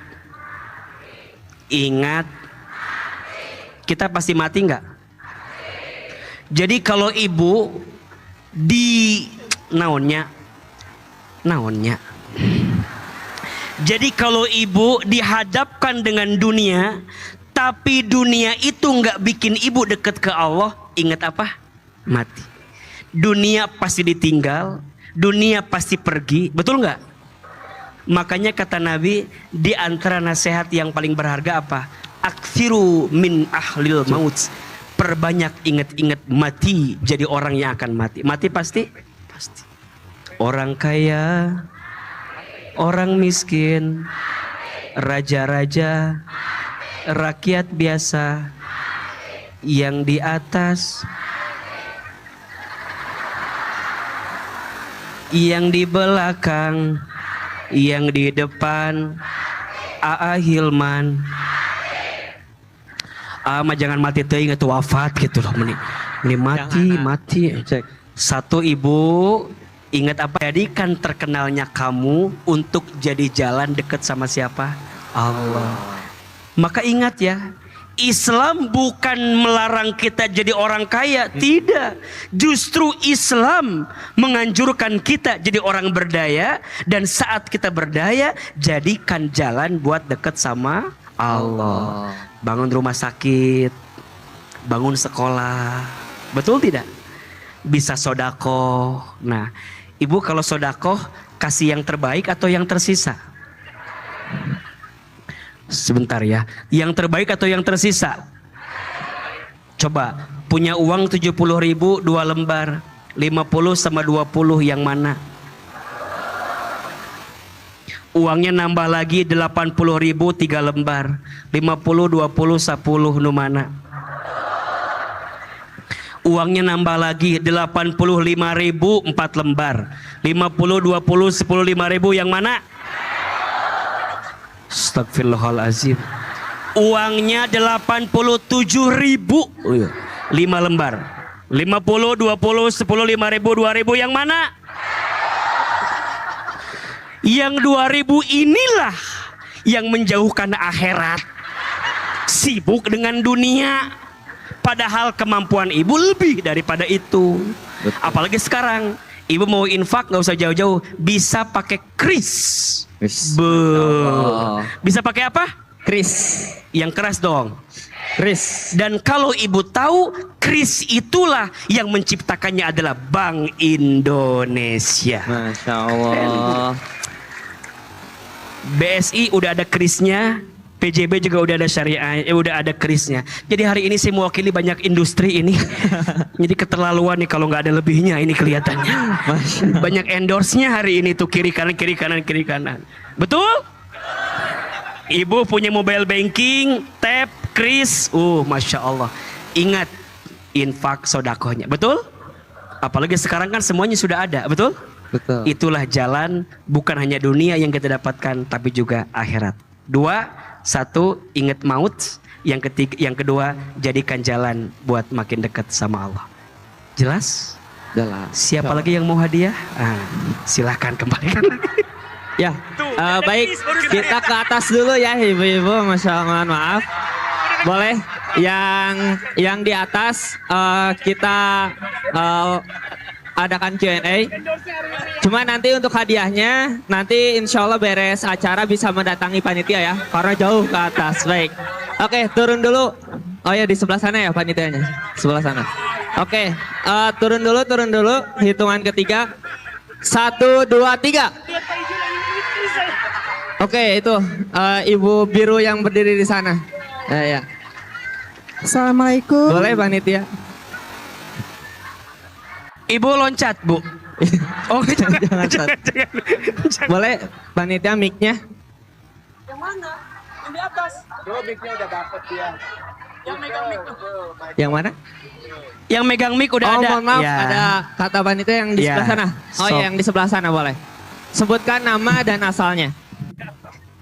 kita pasti mati nggak? Jadi kalau ibu di naonnya. Jadi kalau ibu dihadapkan dengan dunia, tapi dunia itu nggak bikin ibu deket ke Allah, ingat apa? Mati. Dunia pasti ditinggal, dunia pasti pergi, betul nggak? Makanya kata Nabi, di antara nasihat yang paling berharga apa? Aktsiru min ahlil maut. Perbanyak ingat-ingat mati, jadi orang yang akan mati. Mati pasti? Pasti. Orang kaya, orang miskin, raja-raja, rakyat biasa, yang di atas, yang di belakang, yang di depan, Aa Hilman. Mah jangan mati teuing atuh wafat gitu loh, meni mati. Cek. Satu, ibu ingat apa? Jadikan terkenalnya kamu untuk jadi jalan dekat sama siapa? Allah. Maka ingat ya, Islam bukan melarang kita jadi orang kaya, tidak. Justru Islam menganjurkan kita jadi orang berdaya, dan saat kita berdaya, jadikan jalan buat dekat sama Allah. Bangun rumah sakit, bangun sekolah, betul tidak? Bisa sodakoh. Nah, ibu kalau sodakoh kasih yang terbaik atau yang tersisa? Sebentar ya, yang terbaik atau yang tersisa? Coba, punya uang 70.000 2 lembar, 50 sama 20 yang mana? Uangnya nambah lagi 80.000 3 lembar, 50 20 10 nu mana? Uangnya nambah lagi 85.000 4 lembar, 50 20 10 5.000 yang mana? Astagfirullahalazim. Uangnya 87.000 5 lembar, 50 20 10 5.000 2.000 yang mana? Yang 2.000 inilah yang menjauhkan akhirat, sibuk dengan dunia, padahal kemampuan ibu lebih daripada itu. Betul. Apalagi sekarang Ibu mau infak nggak usah jauh-jauh, bisa pakai kris. Wis, Be. Masya Allah. Bisa pakai apa? Kris. Yang keras dong. Kris. Dan kalau ibu tahu, kris itulah yang menciptakannya adalah Bank Indonesia. Masya Allah. BSI udah ada krisnya, PJB juga udah ada syariah, udah ada krisnya. Jadi hari ini saya mewakili banyak industri ini. Jadi keterlaluan nih kalau nggak ada lebihnya ini kelihatannya. Banyak endorse-nya hari ini tuh kiri kanan kiri kanan kiri kanan. Betul? Ibu punya mobile banking, tap, kris, masya Allah. Ingat infak sodakohnya, betul? Apalagi sekarang kan semuanya sudah ada, betul? Betul. Itulah jalan, bukan hanya dunia yang kita dapatkan, tapi juga akhirat. 2, 1, ingat maut. Yang kedua, jadikan jalan buat makin dekat sama Allah. Jelas? Jelas. Siapa lagi yang mau hadiah? Silakan kembalikan. Ya, baik, kita ke atas dulu ya ibu-ibu, Masya Allah, maaf. Boleh, yang di atas kita adakan Q&A. Cuma nanti untuk hadiahnya, nanti insya Allah beres acara bisa mendatangi panitia ya, karena jauh ke atas. Baik, oke, turun dulu. Oh ya, di sebelah sana ya panitianya, sebelah sana. Oke, turun dulu, hitungan ketiga. 1, 2, 3. Oke, itu ibu biru yang berdiri di sana. Ya. Assalamualaikum. Boleh panitia. Ibu loncat, Bu. Oh, jangan. Boleh panitia mic-nya? Yang mana? Yang di atas. Tuh mic-nya udah dapet dia. Yang megang mic tuh. Yang mana? Yang megang mic udah ada. Mohon maaf, Ya. ada kata panitia yang di Ya. sebelah sana. Oh Sok. iya, yang di sebelah sana boleh. Sebutkan nama dan asalnya.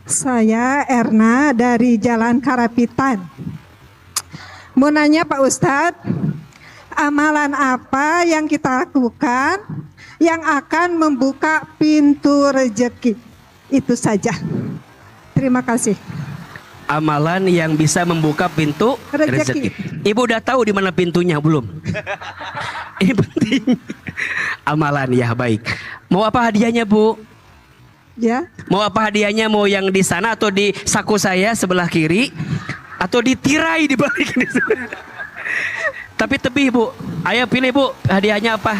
Saya Erna dari Jalan Karapitan. Mau nanya Pak Ustadz, amalan apa yang kita lakukan yang akan membuka pintu rezeki? Itu saja. Terima kasih. Amalan yang bisa membuka pintu rezeki. Rezeki. Ibu udah tahu di mana pintunya belum? Ini penting. Amalan ya, baik. Mau apa hadiahnya, Bu? Ya, Mau apa hadiahnya? Mau yang di sana atau di saku saya sebelah kiri atau di tirai di balik ini? Tapi tebih, Bu. Ayo pilih, Bu. Hadiahnya apa?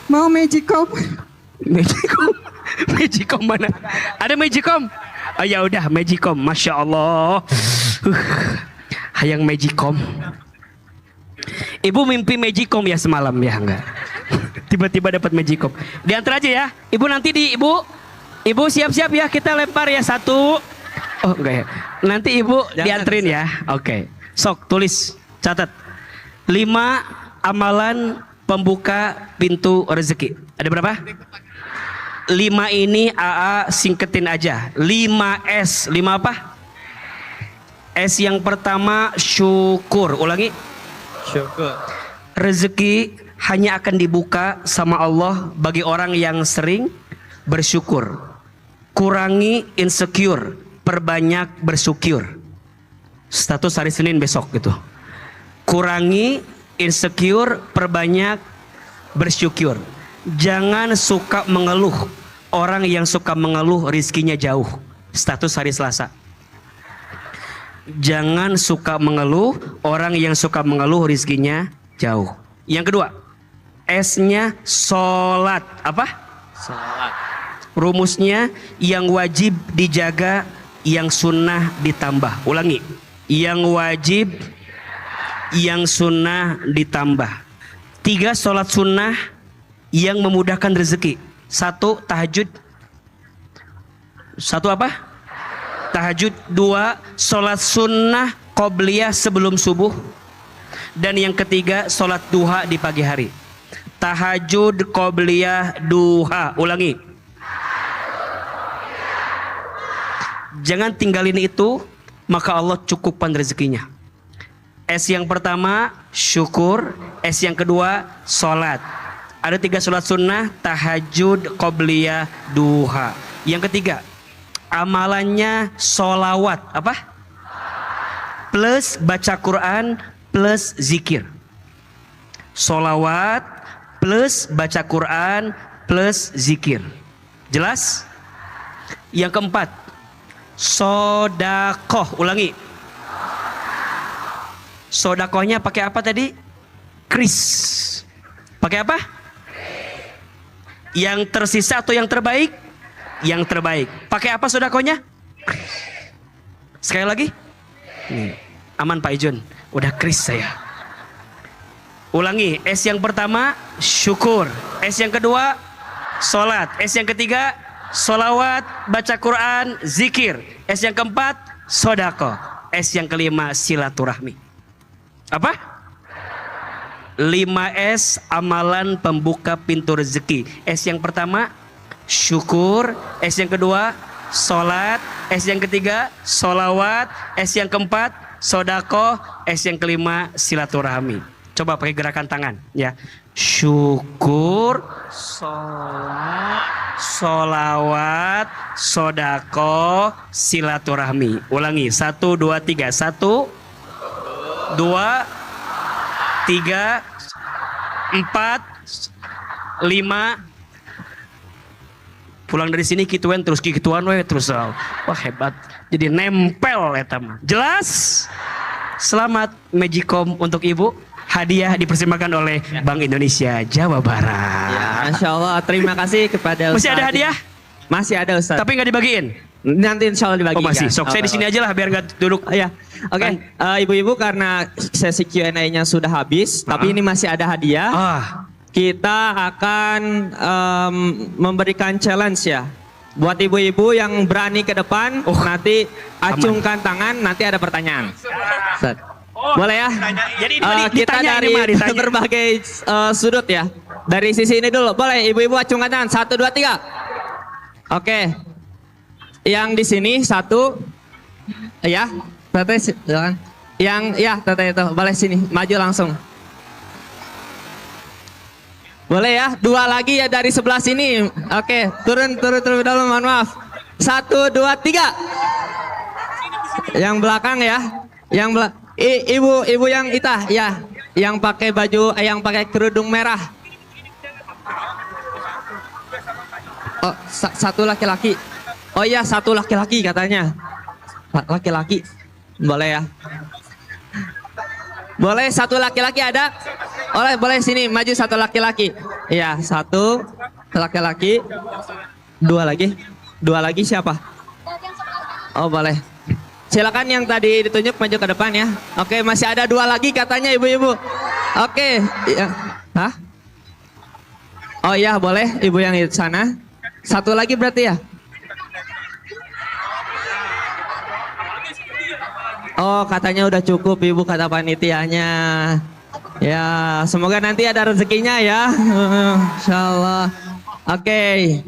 mau Magicom? Magicom. Magicom mana? Ada Magicom? Oh ya udah Magicom. Masya Allah. Hayang Magicom. Ibu mimpi Magicom ya semalam ya enggak? Tiba-tiba dapat Magicom. Diantar aja ya. Ibu nanti Ibu siap-siap ya, kita lempar ya 1. Oh enggak ya. Nanti Ibu Jangan, dianterin ya. Oke. Sok tulis, catat. 5 amalan pembuka pintu rezeki. Ada berapa? 5 ini AA singketin aja. 5S. 5 apa? S yang pertama syukur. Ulangi. Syukur. Rezeki hanya akan dibuka sama Allah bagi orang yang sering bersyukur. Kurangi insecure, perbanyak bersyukur. Status hari Senin besok gitu. Kurangi insecure, perbanyak bersyukur. Jangan suka mengeluh. Orang yang suka mengeluh rizkinya jauh. Status hari Selasa. Jangan suka mengeluh. Orang yang suka mengeluh rizkinya jauh. Yang kedua, S-nya sholat. Apa? Salat. Rumusnya yang wajib dijaga, yang sunnah ditambah. Ulangi. Yang wajib, yang sunnah ditambah. 3 sholat sunnah yang memudahkan rezeki. 1 tahajud. 1 apa? Tahajud. 2 sholat sunnah qobliyah sebelum subuh. Dan yang ketiga sholat duha di pagi hari. Tahajud, qobliyah, duha. Ulangi. Jangan tinggalin itu, maka Allah cukupkan rezekinya. S yang pertama syukur, S yang kedua sholat. Ada 3 sholat sunnah, tahajud, qobliyah, duha. Yang ketiga amalannya sholawat. Apa? Plus baca Quran plus zikir. Sholawat plus baca Quran plus zikir. Jelas? Yang keempat, sodakoh. Ulangi. Sodakohnya pakai apa tadi? Kris. Pakai apa? Yang tersisa atau yang terbaik? Yang terbaik. Pakai apa sodakohnya? Sekali lagi. Aman Pak Ijun. Udah kris saya. Ulangi. S yang pertama syukur. S yang kedua sholat. S yang ketiga sholawat, baca Quran, zikir. S yang keempat sodakoh. S yang kelima silaturahmi. Apa? 5S amalan pembuka pintu rezeki. S yang pertama syukur. S yang kedua sholat. S yang ketiga sholawat. S yang keempat sodakoh. S yang kelima silaturahmi. Coba pakai gerakan tangan ya. Syukur, sholat, sholawat, sodakoh, silaturahmi. Ulangi. 1, 2, 3. 1, 2, 3, 4, 5. Pulang dari sini kituan terus kituan we terus. Wah hebat. Jadi nempel eta mah. Jelas? Selamat Magicom untuk Ibu. Hadiah dipersembahkan oleh Bank Indonesia Jawa Barat. Ya, Masya Allah. Terima kasih kepada Ustaz. Masih ada hadiah? Masih ada Ustaz. Tapi nggak dibagiin? Nanti insya Allah dibagikan. Oh masih. Sok saya di sini aja lah biar nggak duduk. Ya, oke. Ibu-ibu karena sesi Q&A-nya sudah habis, tapi ini masih ada hadiah. Kita akan memberikan challenge ya. Buat ibu-ibu yang berani ke depan, nanti acungkan tangan, nanti ada pertanyaan. Ustaz. Boleh ya? Jadi kita dari berbagai sudut ya. Dari sisi ini dulu. Boleh ibu-ibu acungkan tangan. 1, 2, 3. Oke. Yang di sini 1. Ya. Teteh silakan. Yang ya teteh itu. Boleh sini. Maju langsung. Boleh ya. 2 lagi ya dari sebelah sini. Oke. Turun dulu. Mohon maaf. 1, 2, 3. Yang belakang ya. Yang belakang. Ibu yang itah ya, yang pakai baju, yang pakai kerudung merah. Oh, satu laki-laki. Oh iya, satu laki-laki katanya. Laki-laki. Boleh ya. Boleh satu laki-laki ada? Boleh sini maju satu laki-laki. Iya, satu laki-laki. 2 lagi. 2 lagi siapa? Oh, boleh. Silakan yang tadi ditunjuk maju ke depan ya. Oke, masih ada 2 lagi katanya ibu-ibu. Oke. Ya. Hah? Oh iya, boleh ibu yang di sana. 1 lagi berarti ya? Oh, katanya udah cukup ibu kata panitianya. Ya, semoga nanti ada rezekinya ya. Insyaallah. Oke.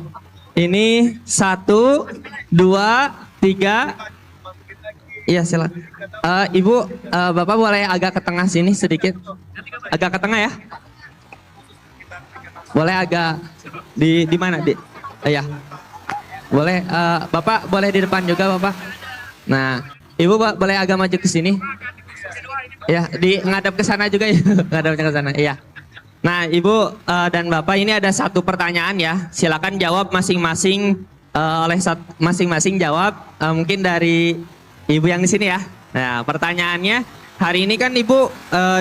Ini 1, 2, 3. Iya silakan. Ibu, Bapak boleh agak ke tengah sini sedikit. Agak ke tengah ya. Boleh agak di mana? Ya. Boleh. Bapak boleh di depan juga Bapak. Nah, Ibu boleh agak maju ke sini. Ya, ngadap ke sana juga ya. Ngadapnya ke sana. Iya. Nah, Ibu dan Bapak ini ada 1 pertanyaan ya. Silakan jawab masing-masing oleh masing-masing jawab. Mungkin dari Ibu yang di sini ya. Nah, pertanyaannya hari ini kan Ibu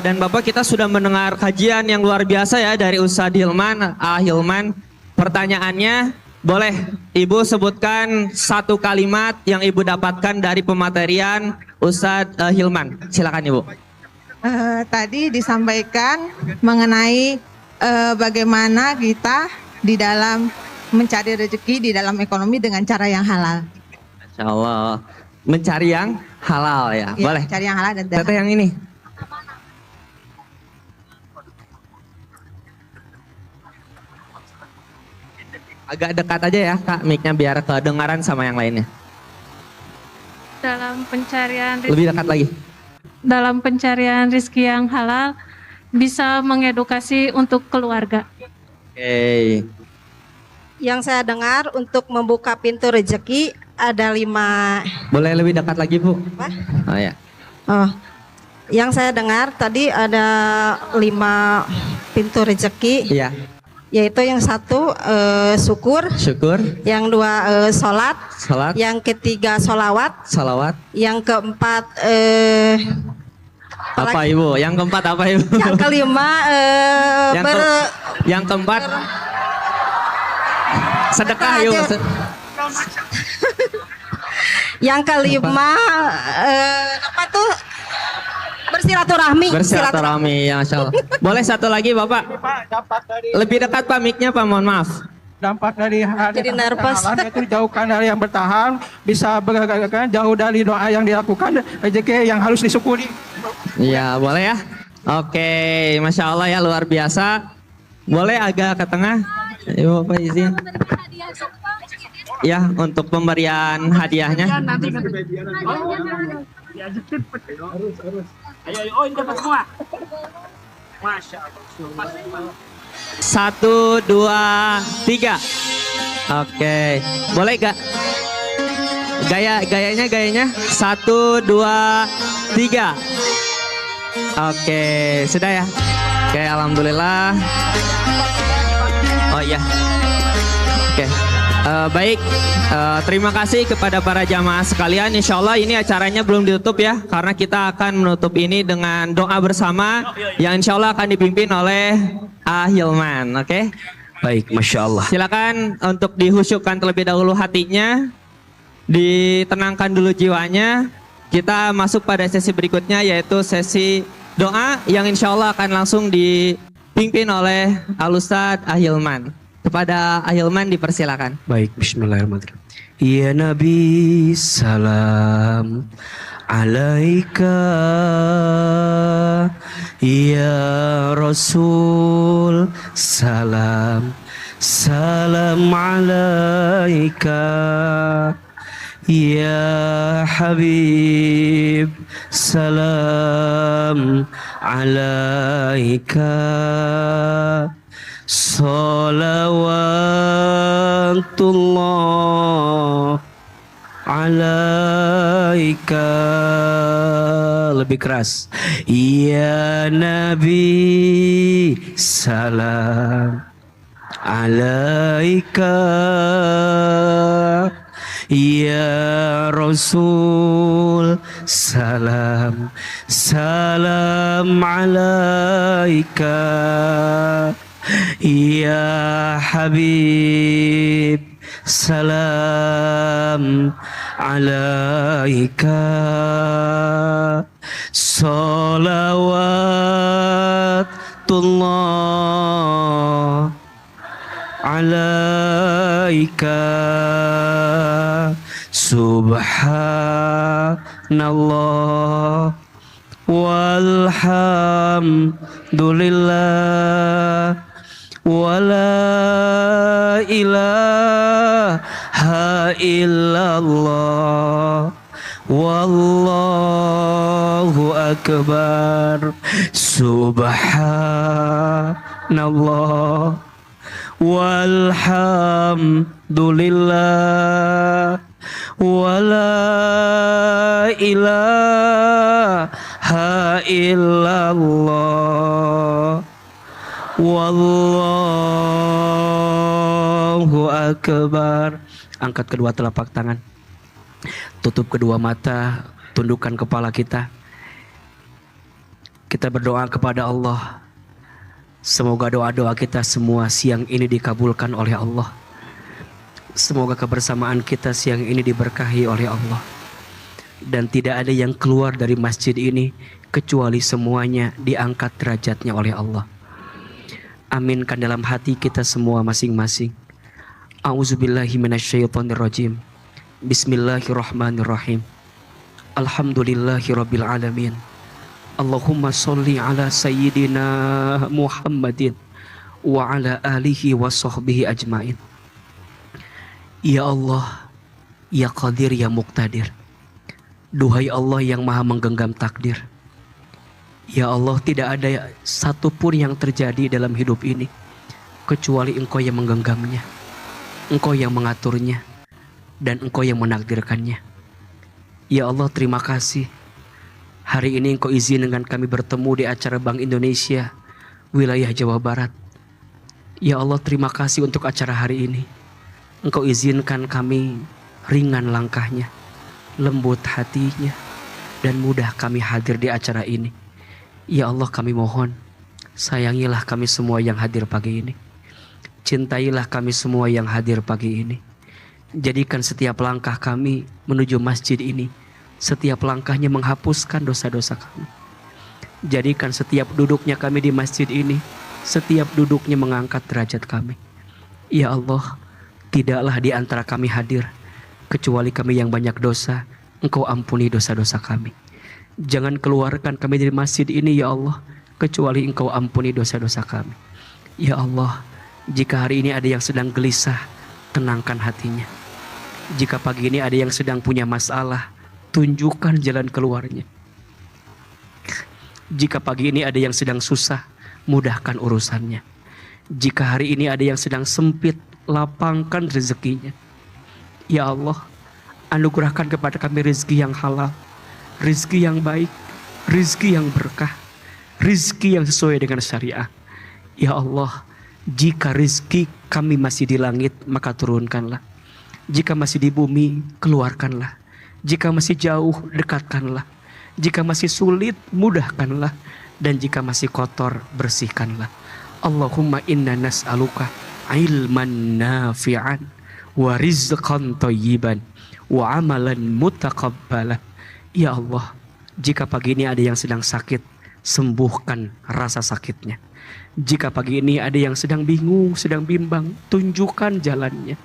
dan Bapak kita sudah mendengar kajian yang luar biasa ya dari Ustadz Hilman, Hilman. Pertanyaannya, boleh Ibu sebutkan 1 kalimat yang Ibu dapatkan dari pematerian Ustadz Hilman. Silakan Ibu. Tadi disampaikan mengenai bagaimana kita di dalam mencari rezeki di dalam ekonomi dengan cara yang halal. Masya Allah. Mencari yang halal ya, boleh. Cari yang halal dan Teteh yang ini. Agak dekat aja ya Kak, mic-nya biar kedengaran sama yang lainnya. Dalam pencarian Lebih dekat lagi. Dalam pencarian rezeki yang halal bisa mengedukasi untuk keluarga. Oke. Yang saya dengar untuk membuka pintu rezeki ada 5. Boleh lebih dekat lagi Bu? Apa? Oh ya. Oh, yang saya dengar tadi ada 5 pintu rezeki. Iya. Yaitu yang satu syukur, syukur, yang dua sholat, salat, yang ketiga sholawat, salawat. yang keempat Apa Ibu? Yang keempat apa Ibu? yang kelima yang keempat sedekah Ibu. Yang kelima apa tuh? Bersilaturahmi. Bersilaturahmi, ya Masya Allah. Boleh satu lagi Bapak? Dampak dari Lebih dekat Pak mic-nya Pak, mohon maaf. dampak dari Jadi nervous. itu jauhkan dari yang bertahan, bisa bergerak jauh dari doa yang dilakukan, rezeki yang harus disyukuri. Iya, boleh ya. Oke, Masya Allah ya, luar biasa. Boleh agak ke tengah? Ibu Bapak izin. Ya, untuk pemberian hadiahnya. Ayo, ini dapat semua. Masya Allah. 1, 2, 3. Oke, boleh gak? Gayanya. 1, 2, 3. Oke, sudah ya. Oke, alhamdulillah. Oh iya. Oke. Baik, terima kasih kepada para jamaah sekalian. Insya Allah ini acaranya belum ditutup ya, karena kita akan menutup ini dengan doa bersama yang insya Allah akan dipimpin oleh Hilman. Oke, Baik, Masya Allah. silakan untuk dihusyukkan terlebih dahulu hatinya, ditenangkan dulu jiwanya. Kita masuk pada sesi berikutnya, yaitu sesi doa yang insya Allah akan langsung dipimpin oleh Al-Ustadz Hilman. Kepada Hilman dipersilakan. Baik, bismillahirrahmanirrahim. Ya Nabi, salam alaika. Ya Rasul, salam alaika. Ya Habib, salam alaika. Salawatullah alaika. Lebih keras. Ya Nabi, salam alaika. Ya Rasul, salam alaika. Ya Habib, salam alaika. Salawatullah alaika. Subhanallah walhamdulillah wala ilaha illallah wallahu akbar. Subhanallah walhamdulillah wala ilaha illallah wallahu akbar. Angkat kedua telapak tangan, tutup kedua mata, tundukkan kepala kita. Kita berdoa kepada Allah. Semoga doa-doa kita semua siang ini dikabulkan oleh Allah. Semoga kebersamaan kita siang ini diberkahi oleh Allah. Dan tidak ada yang keluar dari masjid ini kecuali semuanya diangkat derajatnya oleh Allah. Aminkan dalam hati kita semua masing-masing. A'udzubillahi minasyaitonirrajim. Bismillahirrahmanirrahim. Alhamdulillahirabbil alamin. Allahumma sholli ala sayyidina Muhammadin wa ala alihi wa sahbihi ajmain. Ya Allah, ya Qadir, ya Muqtadir. Duhai Allah yang maha menggenggam takdir. Ya Allah, tidak ada satupun yang terjadi dalam hidup ini kecuali Engkau yang menggenggamnya, Engkau yang mengaturnya, dan Engkau yang menakdirkannya. Ya Allah, terima kasih. Hari ini Engkau izinkan kami bertemu di acara Bank Indonesia wilayah Jawa Barat. Ya Allah, terima kasih untuk acara hari ini. Engkau izinkan kami ringan langkahnya, lembut hatinya, dan mudah kami hadir di acara ini. Ya Allah, kami mohon, sayangilah kami semua yang hadir pagi ini. Cintailah kami semua yang hadir pagi ini. Jadikan setiap langkah kami menuju masjid ini, setiap langkahnya menghapuskan dosa-dosa kami. Jadikan setiap duduknya kami di masjid ini, setiap duduknya mengangkat derajat kami. Ya Allah, tidaklah di antara kami hadir kecuali kami yang banyak dosa. Engkau ampuni dosa-dosa kami. Jangan keluarkan kami dari masjid ini ya Allah, kecuali Engkau ampuni dosa-dosa kami. Ya Allah, jika hari ini ada yang sedang gelisah, tenangkan hatinya. Jika pagi ini ada yang sedang punya masalah, tunjukkan jalan keluarnya. Jika pagi ini ada yang sedang susah, mudahkan urusannya. Jika hari ini ada yang sedang sempit, lapangkan rezekinya. Ya Allah, anugerahkan kepada kami rezeki yang halal, rezeki yang baik, rezeki yang berkah, rezeki yang sesuai dengan syariah. Ya Allah, jika rezeki kami masih di langit, maka turunkanlah. Jika masih di bumi, keluarkanlah. Jika masih jauh, dekatkanlah. Jika masih sulit, mudahkanlah. Dan jika masih kotor, bersihkanlah. Allahumma inna nas'aluka ilman nafi'an wa rizqan thayyiban wa amalan mutaqabbala. Ya Allah, jika pagi ini ada yang sedang sakit, sembuhkan rasa sakitnya. Jika pagi ini ada yang sedang bingung, sedang bimbang, tunjukkan jalannya.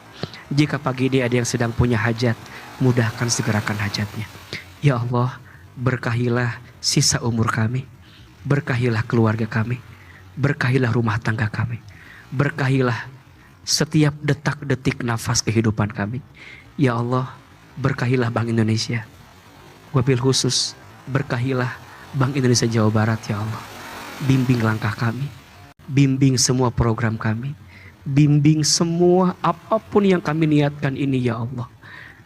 Jika pagi ini ada yang sedang punya hajat, mudahkan segerakan hajatnya. Ya Allah, berkahilah sisa umur kami, berkahilah keluarga kami, berkahilah rumah tangga kami, berkahilah setiap detak-detik nafas kehidupan kami. Ya Allah, berkahilah Bank Indonesia, wabil khusus berkahilah Bank Indonesia Jawa Barat. Ya Allah, bimbing langkah kami, bimbing semua program kami, bimbing semua apapun yang kami niatkan ini. Ya Allah,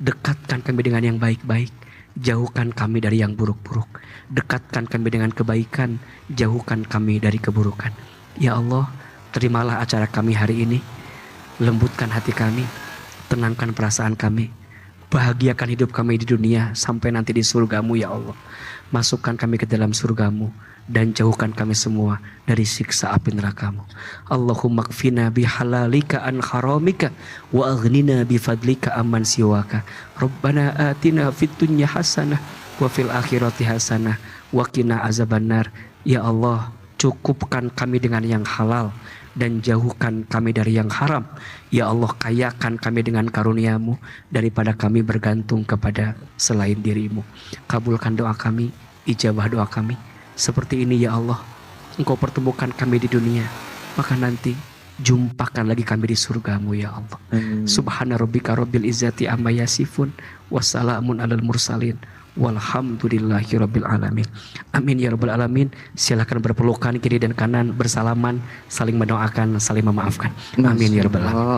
dekatkan kami dengan yang baik-baik, jauhkan kami dari yang buruk-buruk. Dekatkan kami dengan kebaikan, jauhkan kami dari keburukan. Ya Allah, terimalah acara kami hari ini. Lembutkan hati kami, tenangkan perasaan kami, bahagiakan hidup kami di dunia sampai nanti di surgamu ya Allah. Masukkan kami ke dalam surgamu dan jauhkan kami semua dari siksa api nerakamu. Allahumma kfina bihalalika an haramika wa aghnina bifadlika amman siwaka. Rabbana atina fid dunya hasanah wa fil akhirati hasanah wa qina azabannar. Ya Allah, cukupkan kami dengan yang halal dan jauhkan kami dari yang haram. Ya Allah, kayakan kami dengan karunia-Mu daripada kami bergantung kepada selain diri-Mu. Kabulkan doa kami, ijabah doa kami. Seperti ini ya Allah, Engkau pertemukan kami di dunia, maka nanti jumpakan lagi kami di surgamu ya Allah. Subhana rabbika rabbil izzati amma yasifun, wassalamun alal mursalin, walhamdulillahi rabbil alamin. Amin ya rabbal alamin. Silakan berpelukan kiri dan kanan, bersalaman, saling mendoakan, saling memaafkan. Amin ya rabbal alamin.